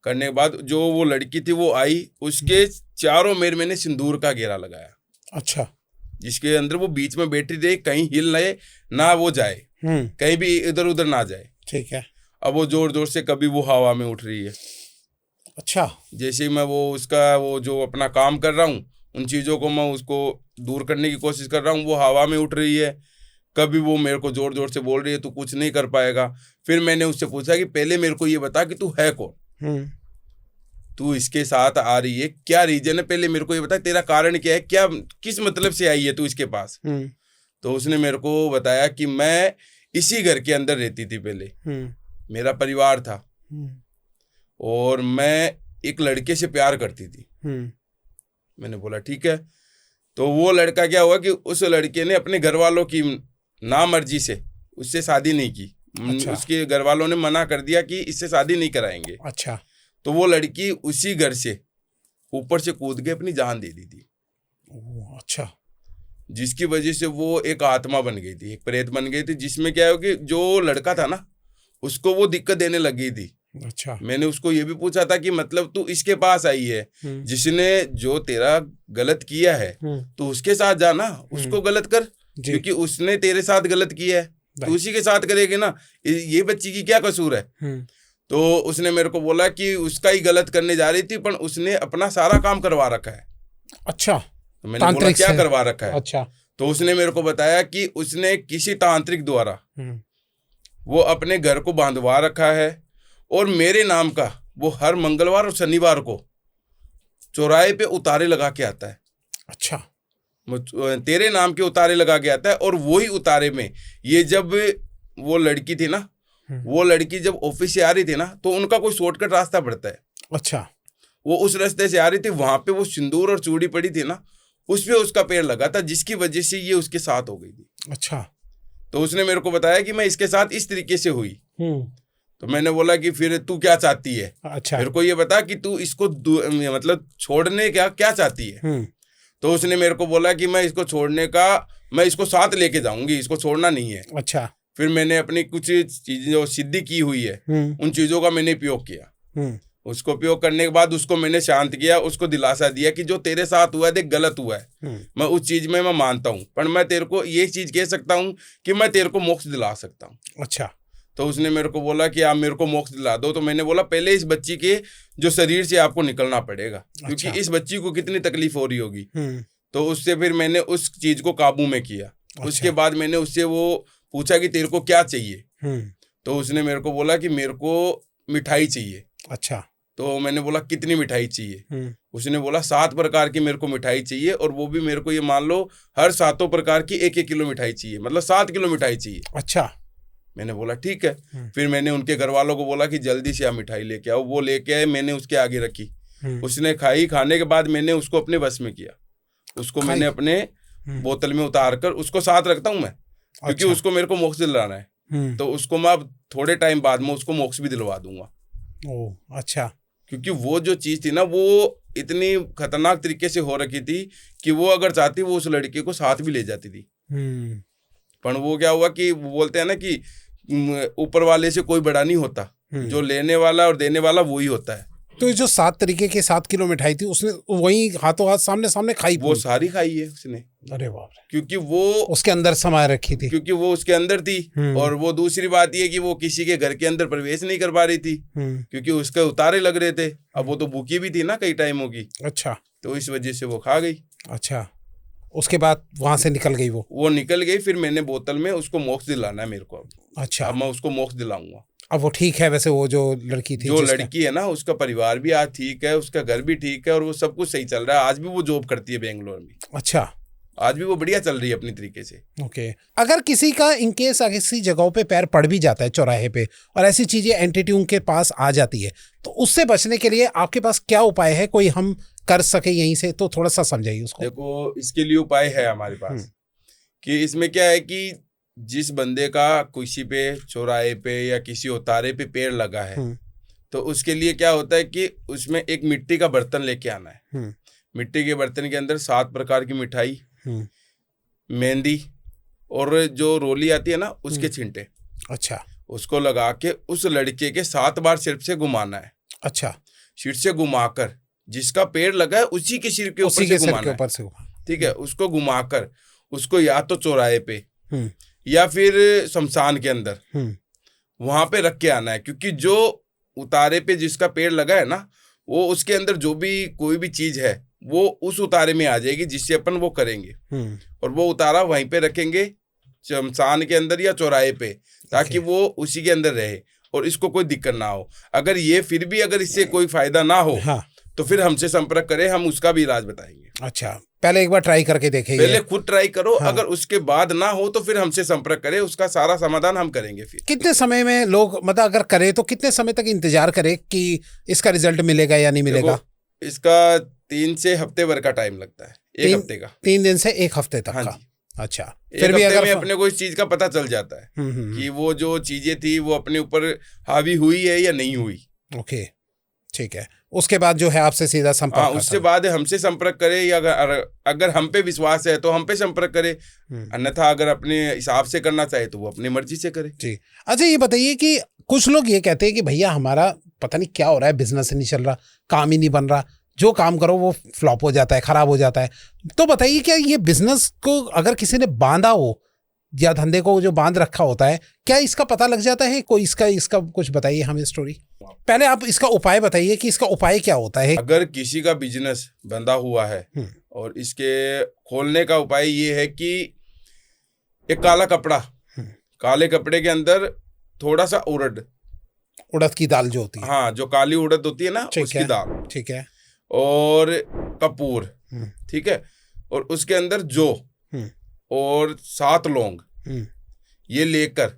करने के बाद जो वो लड़की थी वो आई, उसके चारों मेर मैंने सिंदूर का घेरा लगाया। जिसके अंदर वो बीच में बैठी रही, कहीं हिल ना वो जाए, कहीं भी इधर उधर ना जाए। अब वो जोर जोर से कभी वो हवा में उठ रही है। जैसे ही मैं वो जो अपना काम कर रहा हूँ, उन चीजों को मैं उसको दूर करने की कोशिश कर रहा हूँ, वो हवा में उठ रही है। कभी वो मेरे को जोर जोर से बोल रही है तू कुछ नहीं कर पाएगा। फिर मैंने उससे पूछा कि पहले मेरे को ये बता कि तू है कौन, तू इसके साथ आ रही है, क्या रीजन है, पहले मेरे को ये बता, तेरा कारण क्या है, क्या किस मतलब से आई है तू इसके पास। तो उसने मेरे को बताया कि मैं इसी घर के अंदर रहती थी पहले, मेरा परिवार था, और मैं एक लड़के से प्यार करती थी। मैंने बोला ठीक है। तो वो लड़का क्या हुआ कि उस लड़के ने अपने घर वालों की नामर्जी से उससे शादी नहीं की। उसके घर वालों ने मना कर दिया कि इससे शादी नहीं कराएंगे। तो वो लड़की उसी घर से ऊपर से कूद के अपनी जान दे दी थी। जिसकी वजह से वो एक आत्मा बन गई थी, एक प्रेत बन गई थी, जिसमें क्या है कि जो लड़का था ना, उसको वो दिक्कत देने लग गई थी। मैंने उसको ये भी पूछा था कि मतलब तू इसके पास आई है, जिसने जो तेरा गलत किया है, तो उसके साथ जाना, उसको गलत कर, क्योंकि उसने तेरे साथ गलत किया है, तो उसी के साथ करेगी ना, ये बच्ची की क्या कसूर है। तो उसने मेरे को बोला कि उसका ही गलत करने जा रही थी, पर उसने अपना सारा काम करवा रखा है। तो मैंने बोला क्या करवा रखा है। तो उसने मेरे को बताया कि उसने किसी तांत्रिक द्वारा वो अपने घर को बांधवा रखा है, और मेरे नाम का वो हर मंगलवार और शनिवार को चौराहे पे उतारे लगा के आता है। अच्छा। तेरे नाम के उतारे लगा के आता है। और वही उतारे में ये जब वो लड़की थी ना, वो लड़की जब ऑफिस से आ रही थी ना, तो उनका कोई शॉर्टकट रास्ता पड़ता है। अच्छा। वो उस रास्ते से आ रही थी, वहां पे वो सिंदूर और चूड़ी पड़ी थी ना, उस पे उसका पैर लगा था, जिसकी वजह से ये उसके साथ हो गई थी। अच्छा। तो उसने मेरे को बताया कि मैं इसके साथ इस तरीके से हुई। तो मैंने बोला कि फिर तू क्या चाहती है? अच्छा। मेरे को ये बता कि तू इसको मतलब छोड़ने क्या चाहती है? तो उसने मेरे को बोला कि मैं इसको छोड़ने का, मैं इसको साथ लेके जाऊंगी, इसको छोड़ना नहीं है। अच्छा। फिर मैंने अपनी कुछ चीजें जो सिद्धि की हुई है उन चीजों का मैंने उपयोग किया। उसको उपयोग करने के बाद उसको मैंने शांत किया, उसको दिलासा दिया कि जो तेरे साथ हुआ है देख गलत हुआ है, मैं उस चीज में मैं मानता हूँ, पर मैं तेरे को ये चीज कह सकता हूँ कि मैं तेरे को मोक्ष दिला सकता हूँ। अच्छा। तो उसने मेरे को बोला कि आप मेरे को मोक्ष दिला दो। तो मैंने बोला पहले इस बच्ची के जो शरीर से आपको निकलना पड़ेगा, क्योंकि इस बच्ची को कितनी तकलीफ हो रही होगी। तो उससे फिर मैंने उस चीज को काबू में किया। उसके बाद मैंने उससे वो पूछा कि तेरे को क्या चाहिए? तो उसने मेरे को बोला कि मेरे को मिठाई चाहिए। अच्छा। तो मैंने बोला कितनी मिठाई चाहिए? उसने बोला 7 प्रकार की मेरे को मिठाई चाहिए, और वो भी मेरे को ये मान लो हर 7 प्रकार की 1-1 किलो मिठाई चाहिए, मतलब 7 किलो मिठाई चाहिए। अच्छा। मैंने बोला ठीक है। फिर मैंने उनके घर वालों को बोला कि जल्दी से आप मिठाई लेके आओ। वो लेके आए, मैंने उसके आगे रखी, उसने खाई। खाने के बाद मैंने उसको अपने बस में किया। उसको मैंने अपने बोतल में उतार कर उसको साथ रखता हूँ मैं, क्योंकि उसको मेरे को मोक्ष दिलाना है। तो उसको मैं अब थोड़े टाइम बाद में उसको मोक्ष भी दिलवा दूंगा। ओह अच्छा। क्योंकि वो जो चीज थी ना, वो इतनी खतरनाक तरीके से हो रखी थी कि वो अगर चाहती वो उस लड़के को साथ भी ले जाती थी। पर वो क्या हुआ कि वो बोलते हैं ना कि ऊपर वाले से कोई बड़ा नहीं होता, जो लेने वाला और देने वाला वही होता है। तो जो 7 तरीके की 7 किलो मिठाई थी उसने वही हाथों हाथ सामने सामने खाई? वो सारी खाई है उसने। अरे बाप रे। क्योंकि वो उसके अंदर समाये रखी थी, क्योंकि वो उसके अंदर थी। और वो दूसरी बात ये कि वो किसी के घर के अंदर प्रवेश नहीं कर पा रही थी, क्योंकि उसके उतारे लग रहे थे। अब वो तो भूखी भी थी ना कई टाइमों की। अच्छा। तो इस वजह से वो खा गई। अच्छा। उसके बाद वहां से निकल गई वो निकल गई। फिर मैंने बोतल में उसको मोक्ष दिलाना है मेरे को अब। अच्छा। अब मैं उसको मोक्ष दिलाऊंगा। अब वो ठीक है? वैसे वो जो लड़की थी, जो लड़की है ना, उसका परिवार भी आज ठीक है, उसका घर भी ठीक है, और वो सब कुछ सही चल रहा है। आज भी वो जॉब करती है बेंगलोर में। अच्छा। आज भी वो बढ़िया चल रही है अपनी तरीके से। ओके। अगर किसी का इनकेस ऐसी जगहों पे पैर पड़ भी जाता है चौराहे पे, और ऐसी चीजें एंटिटी उनके पास आ जाती है, तो उससे बचने के लिए आपके पास क्या उपाय है? कोई हम कर सके यहीं से, तो थोड़ा सा समझाइए उसको। देखो, इसके लिए उपाय है हमारे पास। कि इसमें क्या है कि जिस बंदे का किसी पे चौराहे पे या किसी उतारे पे पैर लगा है, तो उसके लिए क्या होता है कि उसमें एक मिट्टी का बर्तन लेके आना है। मिट्टी के बर्तन के अंदर 7 प्रकार की मिठाई, मेहंदी, और जो रोली आती है ना उसके छिंटे। अच्छा। उसको लगा के उस लड़के के 7 बार सिर से घुमाना है। अच्छा। सिर से घुमाकर जिसका पैर लगा है उसी के सिर के ऊपर से घुमाना है। ठीक है। उसको घुमाकर उसको या तो चौराहे पे या फिर शमशान के अंदर वहां पे रख के आना है। क्योंकि जो उतारे पे जिसका पेड़ लगा है ना, वो उसके अंदर जो भी कोई भी चीज है वो उस उतारे में आ जाएगी, जिससे अपन वो करेंगे। और वो उतारा वहीं पे रखेंगे शमशान के अंदर या चौराहे पे, ताकि वो उसी के अंदर रहे और इसको कोई दिक्कत ना हो। अगर ये फिर भी अगर इससे कोई फायदा ना हो, तो फिर हमसे संपर्क करें, हम उसका भी इलाज बताएंगे। अच्छा, पहले एक बार ट्राई करके देखेंगे। पहले खुद ट्राई करो। अगर उसके बाद ना हो तो फिर हमसे संपर्क करें, उसका सारा समाधान हम करेंगे। फिर कितने समय में लोग मतलब अगर करे तो कितने समय तक इंतजार करे कि इसका रिजल्ट मिलेगा या नहीं मिलेगा? इसका 3 से हफ्ते भर का टाइम लगता है। 1 हफ्ते का। 3 दिन से 1 हफ्ते तक का। अच्छा। फिर भी अगर अपने को इस चीज का पता चल जाता है कि वो जो चीजें थी वो अपने ऊपर हावी हुई है या नहीं हुई। ओके, ठीक है। उसके बाद जो है आपसे सीधा संपर्क। उससे बाद हमसे संपर्क करे, या अगर हम पे विश्वास है तो हम पे संपर्क करे, अन्यथा अगर अपने हिसाब से करना चाहे तो वो अपनी मर्जी से करे। जी। अच्छा, ये बताइए कि कुछ लोग ये कहते हैं कि भैया हमारा पता नहीं क्या हो रहा है, बिजनेस नहीं चल रहा, काम ही नहीं बन रहा, जो काम करो वो फ्लॉप हो जाता है, खराब हो जाता है। तो बताइए, क्या ये बिजनेस को अगर किसी ने बांधा हो या धंधे को जो बांध रखा होता है, क्या इसका पता लग जाता है? कोई इसका कुछ बताइए हमें स्टोरी। पहले आप इसका उपाय बताइए कि इसका उपाय क्या होता है। अगर किसी का बिजनेस बंधा हुआ है और इसके खोलने का उपाय ये है कि एक काला कपड़ा, काले कपड़े के अंदर थोड़ा सा उड़द उड़द की दाल जो होती है। हाँ, जो काली उड़द होती है ना, ठीक उसकी है, दाल, ठीक है। और कपूर, हम्म, ठीक है, और उसके अंदर जौ हम्म, और 7 लौंग, हम्म, ये लेकर,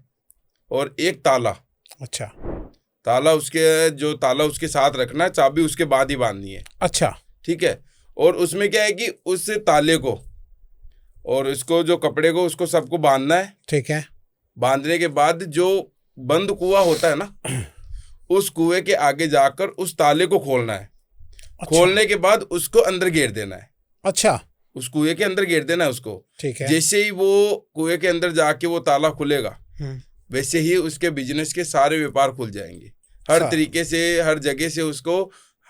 और एक ताला, अच्छा ताला उसके साथ रखना है, चाबी उसके बाद ही बांधनी है, अच्छा। ठीक है। और उसमें क्या है कि उस ताले को और इसको जो कपड़े को उसको सबको बांधना है। ठीक है। बांधने के बाद जो बंद कुआं होता है ना, उस कुएं के आगे जाकर उस ताले को खोलना है। अच्छा खोलने के बाद उसको अंदर घेर देना है। अच्छा, उस कुएं के अंदर घेर देना है उसको। ठीक है। जैसे ही वो कुएं के अंदर जाके वो ताला खुलेगा, वैसे ही उसके बिजनेस के सारे व्यापार खुल जाएंगे। हर अच्छा। तरीके से, हर जगह से उसको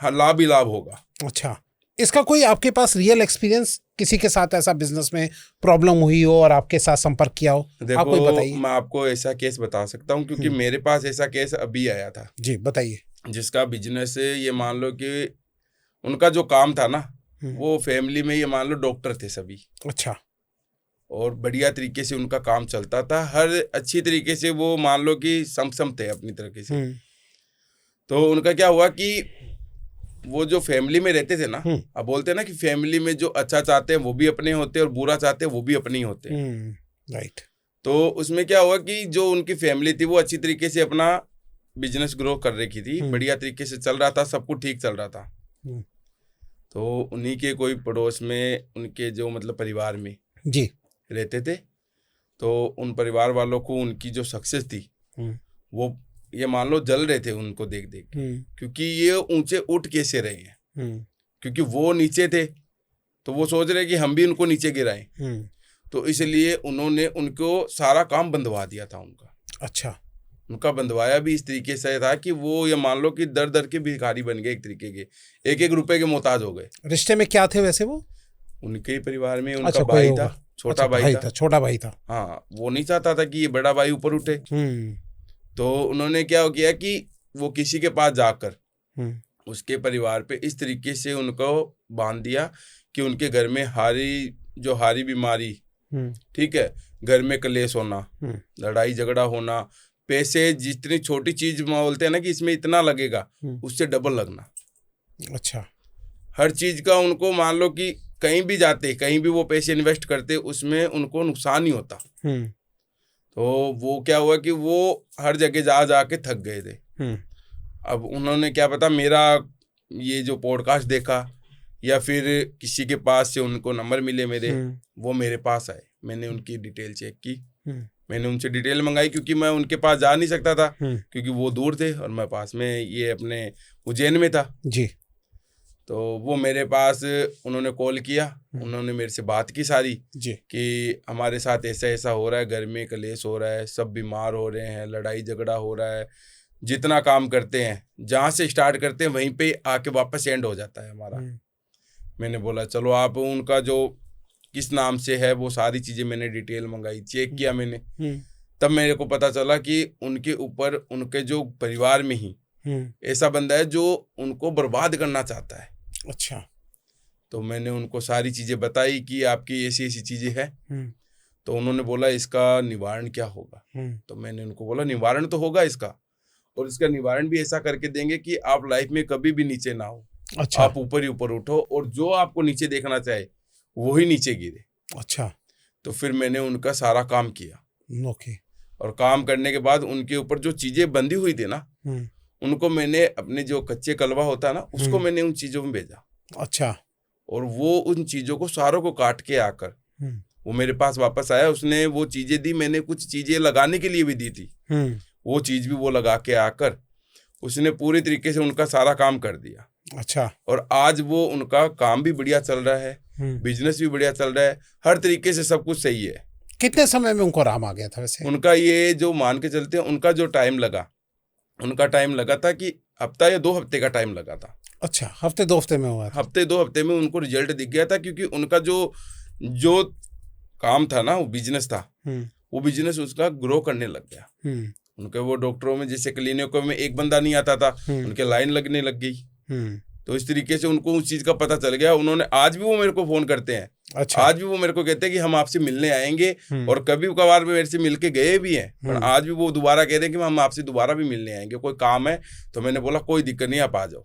लाभ ही लाभ होगा। अच्छा, इसका कोई आपके पास रियल एक्सपीरियंस, किसी के साथ ऐसा बिजनेस में प्रॉब्लम हुई हो और आपके साथ संपर्क किया हो? आप कोई देखो, बताइए। मैं आपको ऐसा केस बता सकता हूँ, क्योंकि मेरे पास ऐसा केस अभी आया था। जी बताइए। जिसका बिजनेस, ये मान लो कि उनका जो काम था ना, वो फैमिली में, ये मान लो डॉक्टर थे सभी। अच्छा। और बढ़िया तरीके से उनका काम चलता था, हर अच्छी तरीके से वो मान लो कि सक्षम थे अपनी तरीके से। तो उनका क्या हुआ कि वो जो फैमिली में रहते थे ना, अब बोलते हैं ना कि फैमिली में जो अच्छा चाहते हैं वो भी अपने होते हैं, और बुरा चाहते हैं वो भी अपने ही होते हैं। राइट। तो उसमें क्या हुआ कि जो उनकी फैमिली थी वो अच्छी तरीके से अपना बिजनेस ग्रो कर रखी थी, बढ़िया तरीके से चल रहा था, सब कुछ ठीक चल रहा था। तो उन्हीं के कोई पड़ोस में, उनके जो मतलब परिवार में जी रहते थे, तो उन परिवार वालों को उनकी जो सक्सेस थी, वो ये मान लो जल रहे थे उनको देख देख के। क्योंकि ये ऊंचे उठ कैसे रहे हैं, क्योंकि वो नीचे थे, तो वो सोच रहे कि हम भी उनको नीचे गिराएं। तो इसलिए उन्होंने उनको सारा काम बंधवा दिया था उनका। अच्छा। उनका बंधवाया भी इस तरीके से था कि वो ये मान लो कि दर दर के भिखारी बन गए, एक तरीके के, एक एक रुपए के मोहताज हो गए। रिश्ते में क्या थे वैसे वो? उनके ही परिवार में उनका अच्छा, भाई था, छोटा भाई था। छोटा भाई था। हाँ, वो नहीं चाहता था कि ये बड़ा भाई ऊपर उठे। तो उन्होंने क्या किया कि वो किसी के पास जाकर उसके परिवार पे इस तरीके से उनको बांध दिया कि उनके घर में हारी बीमारी, ठीक है, घर में कलेश होना, लड़ाई झगड़ा होना, पैसे जितनी छोटी चीज बोलते हैं ना कि इसमें इतना लगेगा, उससे डबल लगना। अच्छा। हर चीज का उनको मान लो कि कहीं भी जाते, कहीं भी वो पैसे इन्वेस्ट करते, उसमें उनको नुकसान ही होता। तो वो क्या हुआ कि वो हर जगह जा जाके थक गए थे। अब उन्होंने क्या पता मेरा ये जो पॉडकास्ट देखा, या फिर किसी के पास से उनको नंबर मिले मेरे, वो मेरे पास आए। मैंने उनकी डिटेल चेक की, मैंने उनसे डिटेल मंगाई, क्योंकि मैं उनके पास जा नहीं सकता था, क्योंकि वो दूर थे और मैं पास में ये अपने उज्जैन में था जी। तो वो मेरे पास, उन्होंने कॉल किया, उन्होंने मेरे से बात की सारी जी। कि हमारे साथ ऐसा ऐसा हो रहा है, घर में कलेश हो रहा है, सब बीमार हो रहे हैं, लड़ाई झगड़ा हो रहा है, जितना काम करते हैं, जहाँ से स्टार्ट करते हैं वहीं पे आके वापस एंड हो जाता है हमारा। मैंने बोला चलो, आप उनका जो किस नाम से है वो सारी चीज़ें मैंने डिटेल मंगाई, चेक किया मैंने। तब मेरे को पता चला कि उनके ऊपर, उनके जो परिवार में ही ऐसा बंदा है जो उनको बर्बाद करना चाहता है। अच्छा। तो मैंने उनको सारी चीज़ें बताई कि आपकी ऐसी ऐसी चीज़ें हैं। तो उन्होंने बोला इसका निवारण क्या होगा। तो मैंने उनको बोला निवारण तो होगा इसका, और इसका निवारण भी ऐसा करके देंगे कि आप लाइफ में कभी भी नीचे ना हो। अच्छा। आप ऊपर ही ऊपर उठो, और जो आपको नीचे देखना चाहे वो ही नीचे गिरे। अच्छा। तो फिर मैंने उनका सारा काम किया। ओके। और काम करने के बाद उनके ऊपर जो चीज़ें बंधी हुई थी ना, उनको मैंने अपने जो कच्चे कलवा होता है ना, उसको मैंने उन चीज़ों में भेजा। अच्छा। और वो उन चीज़ों को सारों को काट के आकर वो मेरे पास वापस आया। उसने वो चीज़ें दी, मैंने कुछ चीज़ें लगाने के लिए भी दी थी, वो चीज़ भी वो लगा के आकर उसने पूरी तरीके से उनका सारा काम कर दिया। अच्छा। और आज वो उनका काम भी बढ़िया चल रहा है, बिजनेस भी बढ़िया चल रहा है, हर तरीके से सब कुछ सही है। कितने समय में उनको आराम आ गया था वैसे? उनका ये जो मान के चलते हैं, उनका जो टाइम लगा, उनका टाइम लगा था कि हफ्ता या 2 हफ्ते का टाइम लगा था। अच्छा, हफ्ते 2 हफ्ते में हुआ था? हफ्ते 2 हफ्ते में उनको रिजल्ट दिख गया था, क्योंकि उनका जो काम था ना, वो बिजनेस था, वो बिजनेस उसका ग्रो करने लग गया। उनके वो डॉक्टरों में, जैसे क्लिनिकों में एक बंदा नहीं आता था, उनके लाइन लगने लग गई। तो इस तरीके से उनको उस चीज़ का पता चल गया। उन्होंने आज भी वो मेरे को फ़ोन करते हैं अच्छा। आज भी वो मेरे को कहते हैं कि हम आपसे मिलने आएंगे, और कभी कभार में मेरे से मिल के गए भी हैं, पर आज भी वो दोबारा कह रहे हैं कि हम आपसे दोबारा भी मिलने आएंगे, कोई काम है। तो मैंने बोला कोई दिक्कत नहीं, आप आ जाओ।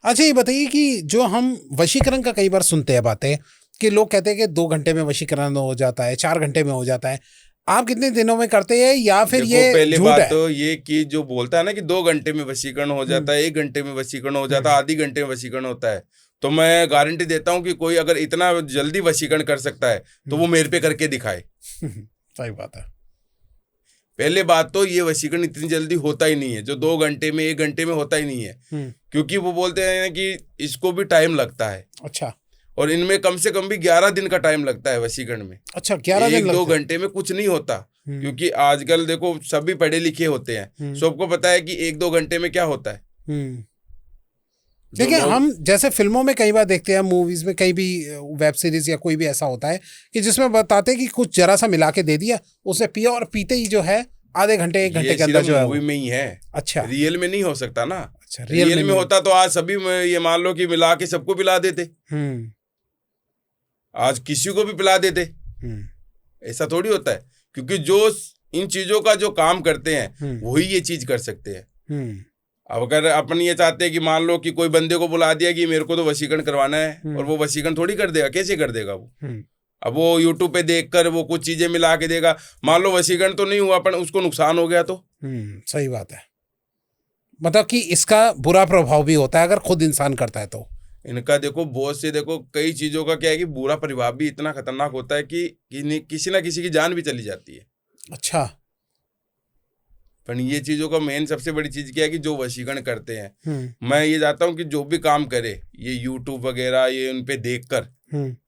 अच्छा, ये बताइए कि जो हम वशीकरण का कई बार सुनते हैं बातें कि लोग कहते हैं कि 2 घंटे में वशीकरण हो जाता है, 4 घंटे में हो जाता है, आप कितने दिनों में करते हैं, या फिर देखो, ये पहले झूठ बात है? तो ये कि जो बोलता है ना कि 2 घंटे में वशीकरण हो जाता है, 1 घंटे में वशीकरण हो जाता है, आधी घंटे में वशीकरण होता है, तो मैं गारंटी देता हूँ कि कोई अगर इतना जल्दी वशीकरण कर सकता है तो वो मेरे पे करके दिखाए। सही बात है। पहले बात तो ये वशीकरण इतनी जल्दी होता ही नहीं है, जो 2 घंटे में 1 घंटे में होता ही नहीं है, क्योंकि वो बोलते हैं कि इसको भी टाइम लगता है। अच्छा। और इनमें कम से कम भी 11 दिन का टाइम लगता है वशीकरण में। अच्छा, 11 दिन 1-2 लगते हैं। घंटे में कुछ नहीं होता, क्योंकि आजकल देखो सभी पढ़े लिखे होते हैं, सबको पता है कि 1-2 घंटे में क्या होता है। देखिए, हम जैसे फिल्मों में कई बार देखते हैं, मूवीज में कहीं भी वेब सीरीज या कोई भी ऐसा होता है कि जिसमें बताते हैं कि कुछ जरा सा मिला के दे दिया, उसे पिया और पीते ही जो है आधे घंटे 1 घंटे के अंदर जो है मूवी में ही है। अच्छा, रियल में नहीं हो सकता ना। अच्छा, रियल में होता तो आज सभी में ये मान लो कि मिला के सबको पिला देते, आज किसी को भी पिला देते। ऐसा थोड़ी होता है, क्योंकि जो इन चीजों का जो काम करते हैं वही ये चीज कर सकते हैं। अब अगर अपन ये चाहते हैं कि मान लो कि कोई बंदे को बुला दिया कि मेरे को तो वशीकरण करवाना है, और वो वशीकरण थोड़ी कर देगा, कैसे कर देगा वो? अब वो यूट्यूब पे देखकर वो कुछ चीजें मिला के देगा, मान लो वशीकरण तो नहीं हुआ, पर उसको नुकसान हो गया तो। सही बात है। मतलब कि इसका बुरा प्रभाव भी होता है अगर खुद इंसान करता है तो। इनका देखो बहुत से, देखो कई चीजों का क्या है कि बुरा प्रभाव भी इतना खतरनाक होता है कि किसी ना किसी की जान भी चली जाती है। अच्छा। पर ये चीजों का मेन सबसे बड़ी चीज क्या है कि जो वशीकरण करते हैं, मैं ये चाहता हूँ कि जो भी काम करे ये यूट्यूब वगैरह ये उन पे देखकर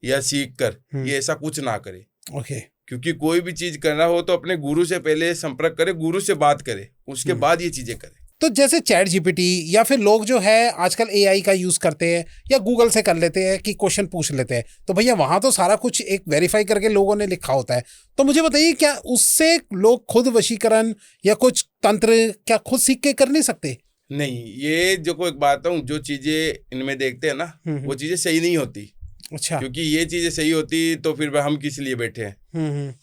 या सीख कर ये ऐसा कुछ ना करे। ओके। क्योंकि कोई भी चीज करना हो तो अपने गुरु से पहले संपर्क करे, गुरु से बात करे, उसके बाद ये चीजें करे। तो जैसे चैट जीपीटी या फिर लोग जो है आजकल एआई का यूज करते हैं या गूगल से कर लेते हैं कि क्वेश्चन पूछ लेते हैं, तो भैया वहां तो सारा कुछ एक वेरीफाई करके लोगों ने लिखा होता है, तो मुझे बताइए क्या उससे लोग खुद वशीकरण या कुछ तंत्र क्या खुद सीख के कर नहीं सकते? नहीं, ये जो कोई बात है, जो चीजें इनमें देखते हैं ना वो चीजें सही नहीं होती। अच्छा। क्योंकि ये चीजें सही होती तो फिर हम किस लिए बैठे हैं?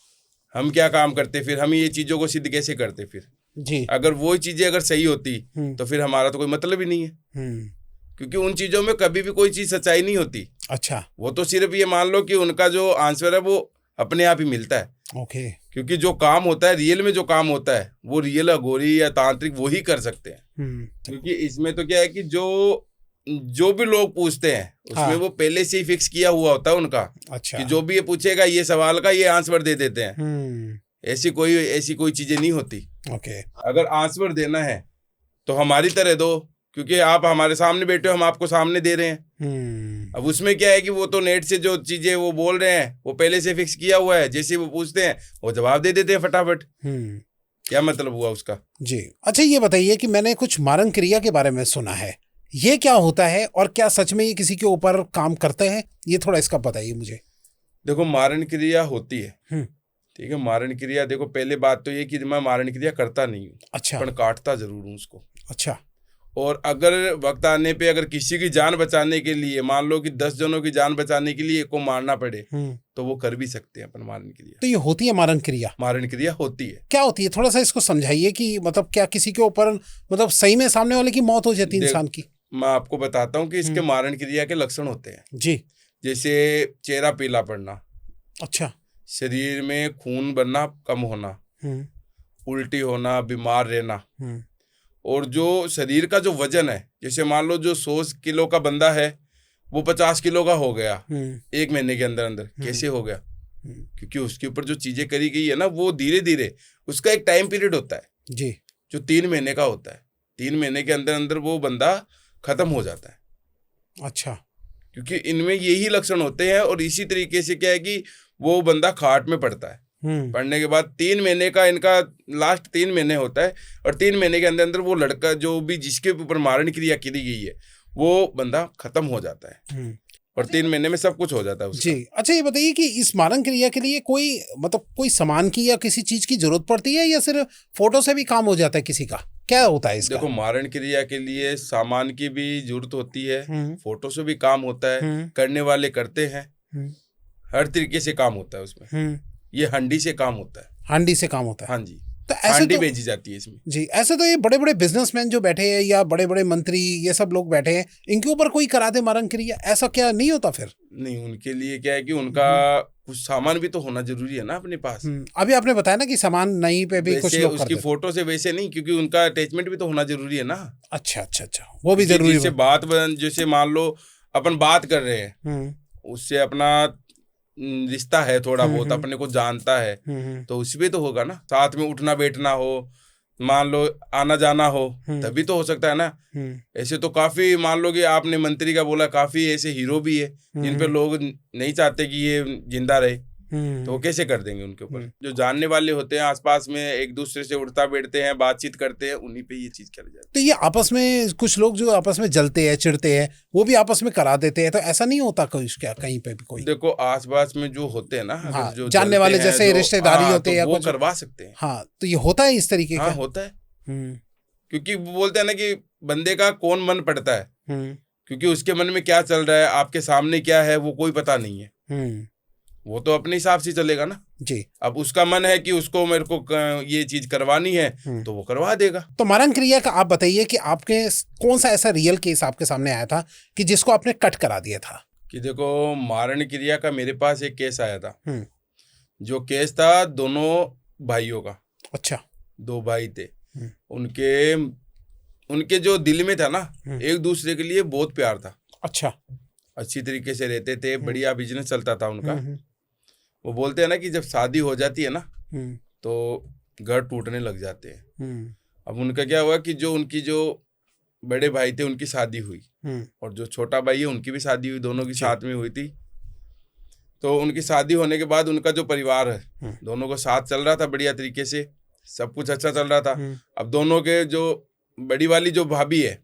हम क्या काम करते, फिर हम ये चीजों को सिद्ध कैसे करते? फिर जी। अगर वो चीजें अगर सही होती तो फिर हमारा तो कोई मतलब ही नहीं है, क्योंकि उन चीजों में कभी भी कोई चीज सच्चाई नहीं होती। अच्छा। वो तो सिर्फ ये मान लो कि उनका जो आंसर है वो अपने आप ही मिलता है। ओके। क्योंकि जो काम होता है रियल में, जो काम होता है वो रियल अघोरी या तांत्रिक वो ही कर सकते हैं। क्योंकि इसमें तो क्या है कि जो भी लोग पूछते हैं उसमें वो पहले से ही फिक्स किया हुआ होता है उनका। अच्छा। कि जो भी ये पूछेगा ये सवाल का ये आंसर दे देते हैं। ऐसी कोई चीजें नहीं होती। ओके। अगर आंसर देना है तो हमारी तरह दो, क्योंकि आप हमारे सामने बैठे हो, हम आपको सामने दे रहे हैं। अब उसमें क्या है कि वो तो नेट से जो चीजें वो बोल रहे हैं वो पहले से फिक्स किया हुआ है, जैसे वो पूछते हैं वो जवाब दे देते हैं फटाफट। क्या मतलब हुआ उसका? जी। अच्छा, ये बताइए कि मैंने कुछ मारण क्रिया के बारे में सुना है, ये क्या होता है और क्या सच में ये किसी के ऊपर काम करते हैं? ये थोड़ा इसका बताइए मुझे। देखो, मारण क्रिया होती है, ठीक है। मारण क्रिया, देखो पहले बात तो ये कि मैं मारण क्रिया करता नहीं हूँ। अच्छा। पर काटता जरूर हूँ उसको। अच्छा। और अगर वक्त आने पे अगर किसी की जान बचाने के लिए, मान लो कि 10 जनों की जान बचाने के लिए एक को मारना पड़े तो वो कर भी सकते हैं अपन मारण क्रिया। तो ये होती है मारण क्रिया? मारण क्रिया होती है। क्या होती है, थोड़ा सा इसको समझाइए कि मतलब क्या किसी के ऊपर मतलब सही में सामने वाले की मौत हो जाती है इंसान की? मैं आपको बताता हूँ कि इसके मारण क्रिया के लक्षण होते हैं। जी। जैसे चेहरा पीला पड़ना। अच्छा। शरीर में खून बनना कम होना, उल्टी होना, बीमार रहना, और जो शरीर का जो वजन है, जैसे मान लो जो 100 किलो का बंदा है वो 50 किलो का हो गया 1 महीने के अंदर अंदर। कैसे हो गया? क्योंकि उसके ऊपर जो चीजें करी गई है ना वो धीरे धीरे, उसका एक टाइम पीरियड होता है जी, जो 3 महीने का होता है। 3 महीने के अंदर अंदर वो बंदा खत्म हो जाता है। अच्छा। क्योंकि इनमें यही लक्षण होते हैं। और इसी तरीके से क्या है कि वो बंदा खाट में पड़ता है, पढ़ने के बाद 3 महीने का इनका लास्ट 3 महीने होता है, और 3 महीने के अंदर अंदर वो लड़का जो भी जिसके ऊपर मारण क्रिया की गई है वो बंदा खत्म हो जाता है, और 3 महीने में सब कुछ हो जाता है उसका। जी। अच्छा, ये बताइए कि इस मारण क्रिया के लिए कोई मतलब कोई सामान की या किसी चीज की जरूरत पड़ती है या सिर्फ फोटो से भी काम हो जाता है किसी का? क्या होता है इसका? देखो, मारण क्रिया के लिए सामान की भी जरूरत होती है, फोटो से भी काम होता है, करने वाले करते हैं। हर तरीके से काम होता है उसमें। ये हंडी से काम होता है। हांडी से काम होता है। हाँ जी, तो ऐसे हांडी तो भेजी जाती है इसमें। जी, ऐसे तो ये बड़े बड़े बिजनेसमैन जो बैठे हैं या बड़े बड़े मंत्री, ये सब लोग बैठे हैं, इनके ऊपर कोई करा दे मारन क्रिया, ऐसा क्या नहीं होता फिर? नहीं, उनके लिए क्या है कि उनका कुछ सामान भी तो होना जरूरी है ना अपने पास। अभी आपने बताया ना कि सामान नहीं पे भी कुछ वैसे लोग कर उसकी देते। फोटो से वैसे नहीं, क्योंकि उनका अटैचमेंट भी तो होना जरूरी है ना। अच्छा, वो भी जरूरी जिससे है। बात जैसे मान लो अपन बात कर रहे हैं, उससे अपना रिश्ता है, थोड़ा बहुत अपने को जानता है, तो उसमें तो होगा ना। साथ में उठना बैठना हो, मान लो आना जाना हो, तभी तो हो सकता है ना। ऐसे तो काफी, मान लो कि आपने मंत्री का बोला, काफी ऐसे हीरो भी है जिन पे लोग नहीं चाहते कि ये जिंदा रहे, तो वो कैसे कर देंगे उनके ऊपर। जो जानने वाले होते हैं आसपास में, एक दूसरे से उठता बैठते हैं, बातचीत करते हैं, उन्हीं पे ये चीज कर जाती है। तो ये आपस में कुछ लोग जो आपस में जलते हैं, चिढ़ते हैं, वो भी आपस में करा देते हैं, तो ऐसा नहीं होता क्या कहीं पे भी कोई? देखो आसपास में जो होते हैं ना, हाँ, जो जानने वाले जैसे रिश्तेदारी होते हैं, तो वो करवा सकते हैं। हाँ, तो ये होता है इस तरीके का? होता है। क्योंकि वो बोलते हैं ना कि बंदे का कौन मन पड़ता है, क्योंकि उसके मन में क्या चल रहा है, आपके सामने क्या है, वो कोई पता नहीं है। वो तो अपने हिसाब से चलेगा ना जी। अब उसका मन है कि उसको मेरे को ये चीज करवानी है, तो वो करवा देगा। तो मारन क्रिया का आप बताइए कि आपके कौन सा ऐसा रियल केस आपके सामने आया था कि जिसको आपने कट करा दिया था? कि देखो, मारण क्रिया का मेरे पास एक केस आया था। जो केस था दोनों भाइयों का। अच्छा। 2 भाई थे। उनके जो दिल में था ना, एक दूसरे के लिए बहुत प्यार था। अच्छा। अच्छी तरीके से रहते थे, बढ़िया बिजनेस चलता था उनका। वो बोलते हैं ना कि जब शादी हो जाती है ना, तो घर टूटने लग जाते हैं। अब उनका क्या हुआ कि जो उनकी जो बड़े भाई थे उनकी शादी हुई, और जो छोटा भाई है उनकी भी शादी हुई, दोनों की साथ में हुई थी। तो उनकी शादी होने के बाद उनका जो परिवार है, दोनों को साथ चल रहा था बढ़िया तरीके से, सब कुछ अच्छा चल रहा था। अब दोनों के जो बड़ी वाली जो भाभी है,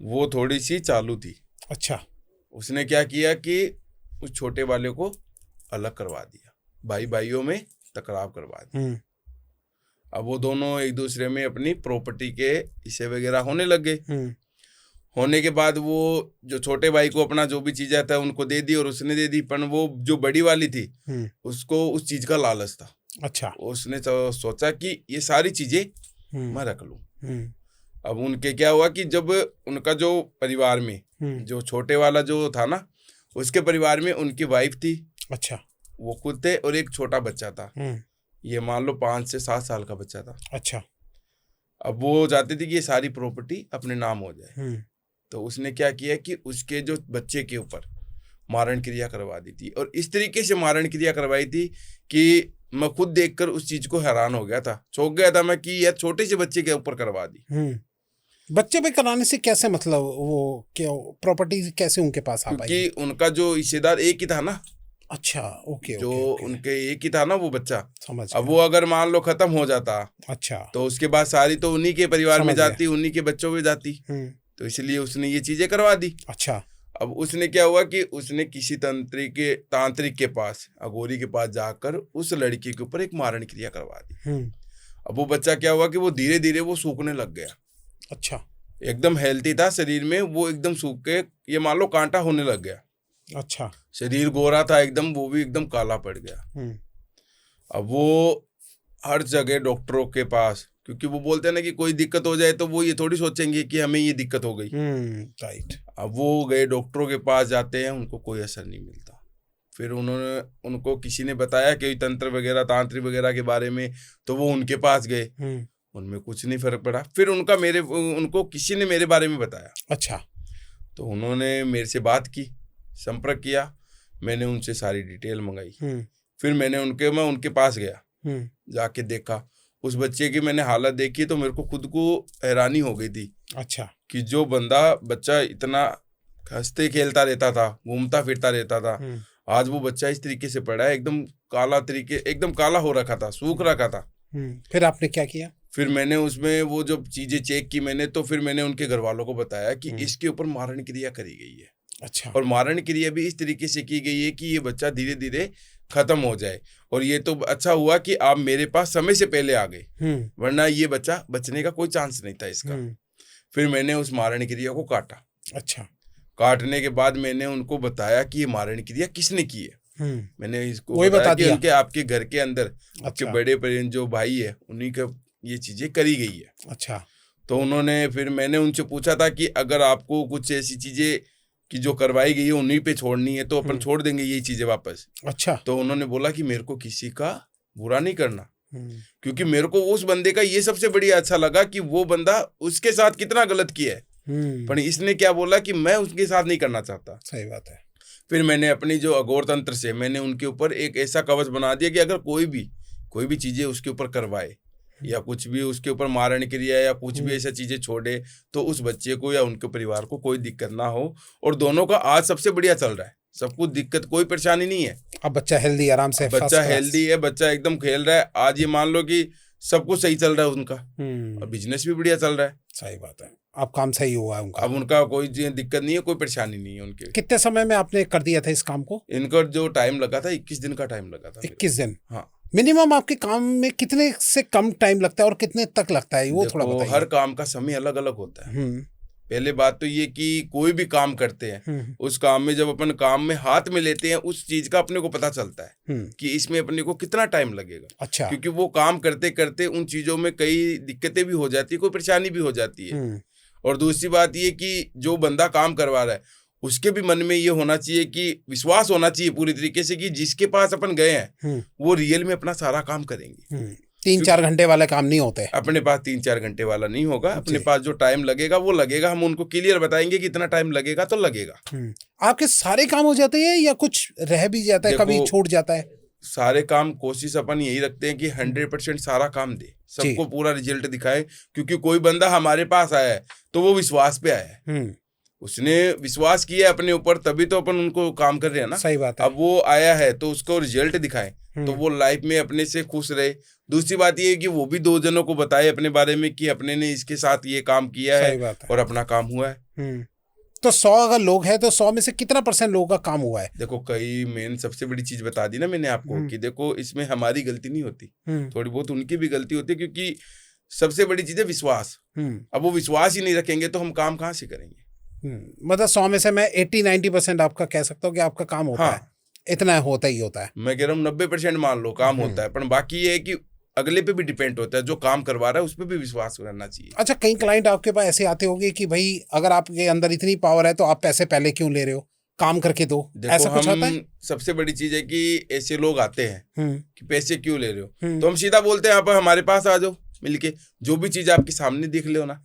वो थोड़ी सी चालू थी। अच्छा। उसने क्या किया कि उस छोटे वाले को अलग करवा दिया, भाइयों में टकराव करवा दिया। अब वो दोनों एक दूसरे में अपनी प्रॉपर्टी के हिस्से वगैरह होने लग गए। होने के बाद वो जो छोटे भाई को अपना जो भी चीजें था उनको दे दी, और उसने दे दी, पर वो जो बड़ी वाली थी उसको उस चीज का लालच था। अच्छा। उसने सोचा कि ये सारी चीजें मैं रख लूं। अब उनके क्या हुआ कि जब उनका जो परिवार में जो छोटे वाला जो था ना, उसके परिवार में उनकी वाइफ थी। अच्छा। वो खुद थे, और एक छोटा बच्चा था। ये मान लो 5 से 7 साल का बच्चा था। अच्छा। अब वो चाहते थे कि ये सारी प्रॉपर्टी अपने नाम हो जाए। तो उसने क्या किया कि उसके जो बच्चे के ऊपर मारण क्रिया करवा दी थी, और इस तरीके से मारण क्रिया करवाई थी कि मैं खुद देखकर उस चीज को हैरान हो गया था, चौंक गया था मैं कि यार छोटे से बच्चे के ऊपर करवा दी। बच्चे पे कराने से कैसे, मतलब वो क्या प्रॉपर्टी कैसे उनके पास आ पाई? क्योंकि उनका जो हिस्सेदार एक ही था ना। अच्छा, ओके। जो उनके एक ही था ना वो बच्चा। समझ अब वो अगर मान लो खत्म हो जाता, अच्छा, तो उसके बाद सारी तो उन्हीं के परिवार में जाती, उन्हीं के बच्चों में जाती। तो इसलिए उसने ये चीजें करवा दी। अच्छा। अब उसने क्या हुआ कि उसने किसी तांत्रिक के पास, अघोरी के पास जाकर उस लड़की के ऊपर एक मारण क्रिया करवा दी। अब वो बच्चा क्या हुआ कि वो धीरे धीरे वो सूखने लग गया। अच्छा। एकदम हेल्थी था शरीर में, वो एकदम सूख के ये मान लो कांटा होने लग गया। अच्छा। शरीर गोरा था एकदम, वो भी एकदम काला पड़ गया। अब वो हर जगह डॉक्टरों के पास, क्योंकि वो बोलते हैं ना कि कोई दिक्कत हो जाए तो वो ये थोड़ी सोचेंगे कि हमें ये दिक्कत हो गई। राइट। अब वो गए डॉक्टरों के पास, जाते हैं, उनको कोई असर नहीं मिलता। फिर उनको किसी ने बताया कि तंत्र वगैरह, तांत्रिक वगैरह के बारे में, तो वो उनके पास गए, उनमें कुछ नहीं फर्क पड़ा। फिर उनको किसी ने मेरे बारे में बताया। अच्छा। तो उन्होंने मेरे से बात की, संपर्क किया, मैंने उनसे सारी डिटेल मंगाई। फिर मैं उनके पास गया, जाके देखा उस बच्चे की, मैंने हालत देखी तो मेरे को खुद को हैरानी हो गई थी। अच्छा। कि जो बच्चा इतना हंसते खेलता रहता था, घूमता फिरता रहता था, आज वो बच्चा इस तरीके से पड़ा है, एकदम काला हो रखा था, सूख रखा था। फिर आपने क्या किया? फिर मैंने उसमें वो जो चीजें चेक की मैंने, तो फिर मैंने उनके घर वालों को बताया कि इसके ऊपर मारण क्रिया करी गई है। अच्छा। और मारण क्रिया भी इस तरीके से की गई है कि ये बच्चा धीरे धीरे खत्म हो जाए। और ये तो अच्छा हुआ कि आप मेरे पास समय से पहले आ गए, वरना ये बच्चा बचने का कोई चांस नहीं था इसका। फिर मैंने उस मारण क्रिया को काटा। अच्छा। काटने के बाद मैंने उनको बताया कि ये मारण क्रिया किसने की है। मैंने इसको वही बताया बता कि दिया। उनके आपके घर के अंदर आपके बड़े बड़े जो भाई है उन्हीं का ये चीजें करी गई है। अच्छा। तो उन्होंने फिर मैंने उनसे पूछा था कि अगर आपको कुछ ऐसी चीजें कि जो करवाई गई है उन्हीं पे छोड़नी है तो अपन छोड़ देंगे ये चीजें वापस। अच्छा। तो उन्होंने बोला कि मेरे को किसी का बुरा नहीं करना, क्योंकि मेरे को उस बंदे का ये सबसे बढ़िया अच्छा लगा कि वो बंदा उसके साथ कितना गलत किया है, पर इसने क्या बोला कि मैं उसके साथ नहीं करना चाहता। सही बात है। फिर मैंने अपनी जो अघोर तंत्र से मैंने उनके ऊपर एक ऐसा कवच बना दिया कि अगर कोई भी चीजें उसके ऊपर करवाए या कुछ भी उसके ऊपर मारण क्रिया या कुछ भी ऐसा चीजें छोड़े तो उस बच्चे को या उनके परिवार को कोई दिक्कत ना हो। और दोनों का आज सबसे बढ़िया चल रहा है, सब कुछ दिक्कत कोई परेशानी नहीं है। अब बच्चा हेल्दी आराम से, बच्चा हेल्दी है, बच्चा एकदम खेल रहा है। आज ये मान लो कि सब कुछ सही चल रहा है उनका, और बिजनेस भी बढ़िया चल रहा है। सही बात है। अब काम सही हुआ है उनका। अब उनका कोई दिक्कत नहीं है, कोई परेशानी नहीं है उनके। कितने समय में आपने कर दिया था इस काम को? इनका जो टाइम लगा था 21 दिन का टाइम लगा था। 21 दिन? हाँ। मिनिमम आपके काम में कितने से कम टाइम लगता है और कितने तक लगता है, वो थोड़ा बताइए। हर काम का समय अलग अलग होता है। पहले बात तो ये कि कोई भी काम करते हैं उस काम में जब अपन काम में हाथ में लेते हैं उस चीज का अपने को पता चलता है कि इसमें अपने को कितना टाइम लगेगा। अच्छा। क्योंकि वो काम करते करते उन चीजों में कई दिक्कतें भी हो जाती है, कोई परेशानी भी हो जाती है। और दूसरी बात ये कि जो बंदा काम करवा रहा है उसके भी मन में ये होना चाहिए कि विश्वास होना चाहिए पूरी तरीके से कि जिसके पास अपन गए हैं वो रियल में अपना सारा काम करेंगे। 3-4 घंटे वाले काम नहीं होते अपने पास 3-4 घंटे वाला नहीं होगा। अपने पास जो टाइम लगेगा वो लगेगा, हम उनको क्लियर बताएंगे कि इतना टाइम लगेगा तो लगेगा। आपके सारे काम हो जाते हैं या कुछ रह भी जाता है, कभी छूट जाता है? सारे काम कोशिश अपन यही रखते हैं कि 100% सारा काम दे, सबको पूरा रिजल्ट दिखाए। क्योंकि कोई बंदा हमारे पास आया है तो वो विश्वास पे आया है, उसने विश्वास किया अपने ऊपर, तभी तो अपन उनको काम कर रहे हैं ना। सही बात है। अब वो आया है तो उसको रिजल्ट दिखाएं तो वो लाइफ में अपने से खुश रहे। दूसरी बात ये है कि वो भी 2 जनों को बताए अपने बारे में कि अपने ने इसके साथ ये काम किया है और अपना काम हुआ है। तो 100 अगर लोग हैं तो 100 में से कितना % लोगों का काम हुआ है? देखो कई मेन सबसे बड़ी चीज बता दी ना मैंने आपको कि देखो इसमें हमारी गलती नहीं होती, थोड़ी बहुत उनकी भी गलती होती है। क्योंकि सबसे बड़ी चीज है विश्वास। अब वो विश्वास ही नहीं रखेंगे तो हम काम कहाँ से करेंगे? मतलब 100 में से मैं 80-90% आपका कह सकता हूँ कि आपका काम होता है। इतना होता ही होता है। मैं कह रहा हूँ 90% मान लो काम होता है, पर बाकी ये है कि अगले पे भी डिपेंड होता है, जो काम करवा रहा है उस पे भी विश्वास करना चाहिए। अच्छा, कई क्लाइंट आपके पास ऐसे आते होंगे कि भाई अगर आपके अंदर इतनी पावर है तो आप पैसे पहले क्यों ले रहे हो, काम करके दो, ऐसा कुछ आता है? सबसे बड़ी चीज है कि ऐसे लोग आते हैं कि पैसे क्यों ले रहे हो, तो हम सीधा बोलते हैं आप हमारे पास आ जाओ, मिलके जो भी चीज आपके सामने देख लो ना,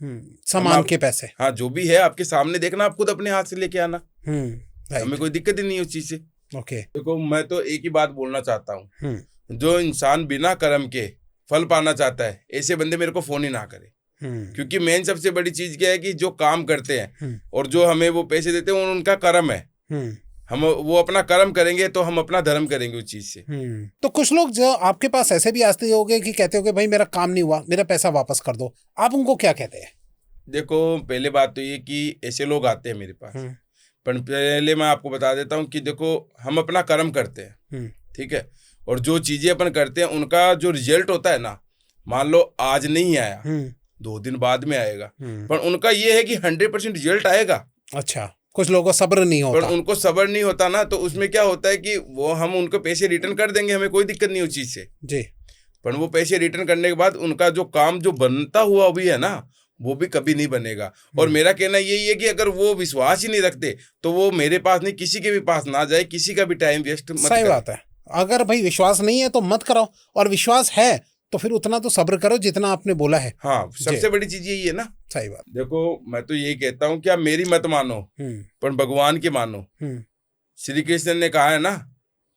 सामान के पैसे, हाँ जो भी है आपके सामने देखना, आप खुद अपने हाथ से लेके आना, हमें कोई दिक्कत ही नहीं उस चीज से। ओके। देखो मैं तो एक ही बात बोलना चाहता हूँ, जो इंसान बिना कर्म के फल पाना चाहता है ऐसे बंदे मेरे को फोन ही ना करे। क्योंकि मेन सबसे बड़ी चीज क्या है कि जो काम करते हैं और जो हमें वो पैसे देते हैं उनका कर्म है, हम वो अपना कर्म करेंगे तो हम अपना धर्म करेंगे उस चीज से। तो कुछ लोग जो आपके पास ऐसे भी आते होंगे कि कहते होंगे भाई मेरा काम नहीं हुआ, मेरा पैसा वापस कर दो, आप उनको क्या कहते हैं? देखो पहले बात तो ये कि ऐसे लोग आते हैं मेरे पास, पर पहले मैं आपको बता देता हूँ कि देखो हम अपना कर्म करते हैं, ठीक है, और जो चीजें अपन करते हैं उनका जो रिजल्ट होता है ना, मान लो आज नहीं आया 2 दिन बाद में आएगा, पर उनका ये है कि 100% रिजल्ट आएगा। अच्छा, कुछ लोगों को सब्र नहीं होता, पर उनको सब्र नहीं होता ना, तो उसमें क्या होता है कि वो हम उनको पैसे रिटर्न कर देंगे, हमें कोई दिक्कत नहीं उस चीज से जी, पर वो पैसे रिटर्न करने के बाद उनका जो काम जो बनता हुआ भी है ना वो भी कभी नहीं बनेगा। और मेरा कहना यही है कि अगर वो विश्वास ही नहीं रखते तो वो मेरे पास नहीं, किसी के भी पास ना जाए, किसी का भी टाइम वेस्ट मत। सही बात है, अगर भाई विश्वास नहीं है तो मत कराओ, और विश्वास है तो फिर उतना तो सब्र करो जितना आपने बोला है। हाँ, सबसे बड़ी चीज यही है ना। सही बात। देखो मैं तो यही कहता हूँ कि आप मेरी मत मानो पर भगवान की मानो। श्री कृष्ण ने कहा है ना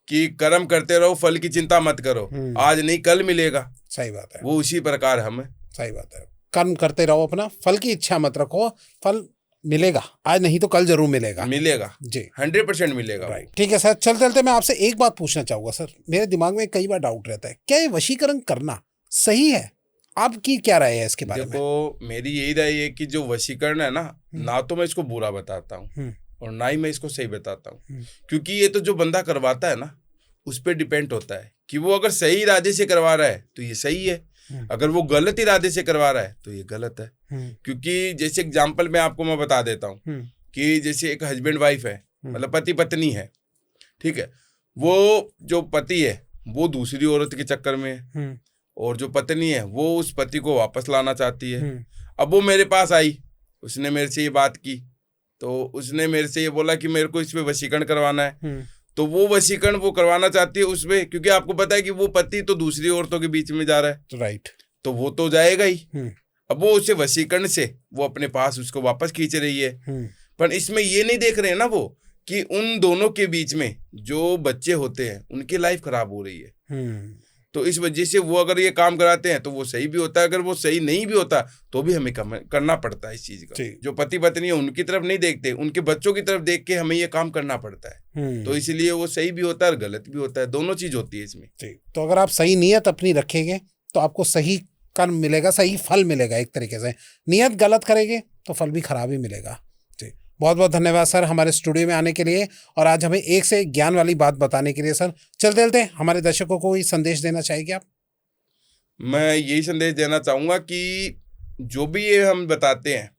कि कर्म करते रहो, फल की चिंता मत करो, आज नहीं कल मिलेगा। सही बात है, वो उसी प्रकार हम है। सही बात है, कर्म करते रहो अपना, फल की इच्छा मत रखो, फल मिलेगा, आज नहीं तो कल जरूर मिलेगा। मिलेगा जी, 100% मिलेगा। राइट, ठीक है सर। चलते चलते मैं आपसे एक बात पूछना चाहूंगा सर, मेरे दिमाग में कई बार डाउट रहता है, क्या ये वशीकरण करना सही है? आपकी क्या राय है इसके बारे में? देखो मेरी यही राय है कि जो वशीकरण है ना तो मैं इसको बुरा बताता हूँ और ना ही मैं इसको सही बताता हूँ, क्योंकि ये तो जो बंदा करवाता है ना उस पर डिपेंड होता है कि वो अगर सही इरादे से करवा रहा है तो ये सही है, अगर वो गलत इरादे से करवा रहा है तो ये गलत है। क्योंकि जैसे एग्जाम्पल मैं आपको बता देता हूँ कि जैसे एक हस्बैंड वाइफ है, मतलब पति पत्नी है, ठीक है, वो जो पति है वो दूसरी औरत के चक्कर में है, और जो पत्नी है वो उस पति को वापस लाना चाहती है। अब वो मेरे पास आई, उसने मेरे से ये बात की, तो उसने मेरे से ये बोला कि मेरे को इस पे वशीकरण करवाना है। तो वो वशीकरण वो करवाना चाहती है उसमें, क्योंकि आपको पता है कि वो पति तो दूसरी औरतों के बीच में जा रहा है, राइट, तो वो तो जाएगा ही। अब वो उसे वशीकरण से वो अपने पास उसको वापस खींच रही है, पर इसमें ये नहीं देख रहे हैं ना वो कि उन दोनों के बीच में जो बच्चे होते हैं उनकी लाइफ खराब हो रही है। तो इस वजह से वो अगर ये काम कराते हैं तो वो सही भी होता है, अगर वो सही नहीं भी होता तो भी हमें करना पड़ता है इस चीज का। जो पति पत्नी है उनकी तरफ नहीं देखते, उनके बच्चों की तरफ देख के हमें ये काम करना पड़ता है। तो इसलिए वो सही भी होता है और गलत भी होता है, दोनों चीज होती है इसमें। तो अगर आप सही नियत अपनी रखेंगे तो आपको सही कर्म मिलेगा, सही फल मिलेगा। एक तरीके से नियत गलत करेंगे तो फल भी खराब ही मिलेगा। जी, बहुत बहुत धन्यवाद सर हमारे स्टूडियो में आने के लिए और आज हमें एक से एक ज्ञान वाली बात बताने के लिए। सर चलते चलते हमारे दर्शकों को कोई संदेश देना चाहेंगे आप? मैं यही संदेश देना चाहूँगा कि जो भी ये हम बताते हैं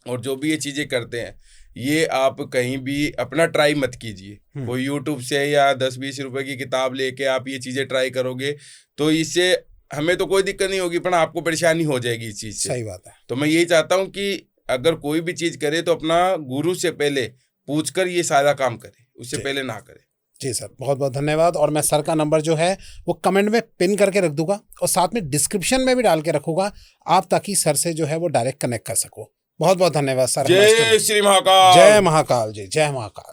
और जो भी ये चीज़ें करते हैं, ये आप कहीं भी अपना ट्राई मत कीजिए। कोई यूट्यूब से या 10-20 रुपए की किताब लेके आप ये चीज़ें ट्राई करोगे तो इससे हमें तो कोई दिक्कत नहीं होगी, पर आपको परेशानी हो जाएगी इस चीज़ से। सही बात है। तो मैं यही चाहता हूँ कि अगर कोई भी चीज़ करे तो अपना गुरु से पहले पूछकर ये सारा काम करे, उससे पहले ना करे। जी सर, बहुत बहुत धन्यवाद। और मैं सर का नंबर जो है वो कमेंट में पिन करके रख दूंगा और साथ में डिस्क्रिप्शन में भी डाल के रखूंगा आप, ताकि सर से जो है वो डायरेक्ट कनेक्ट कर सको। बहुत बहुत धन्यवाद सर। जय श्री महाकाल। जय महाकाल जी, जय महाकाल।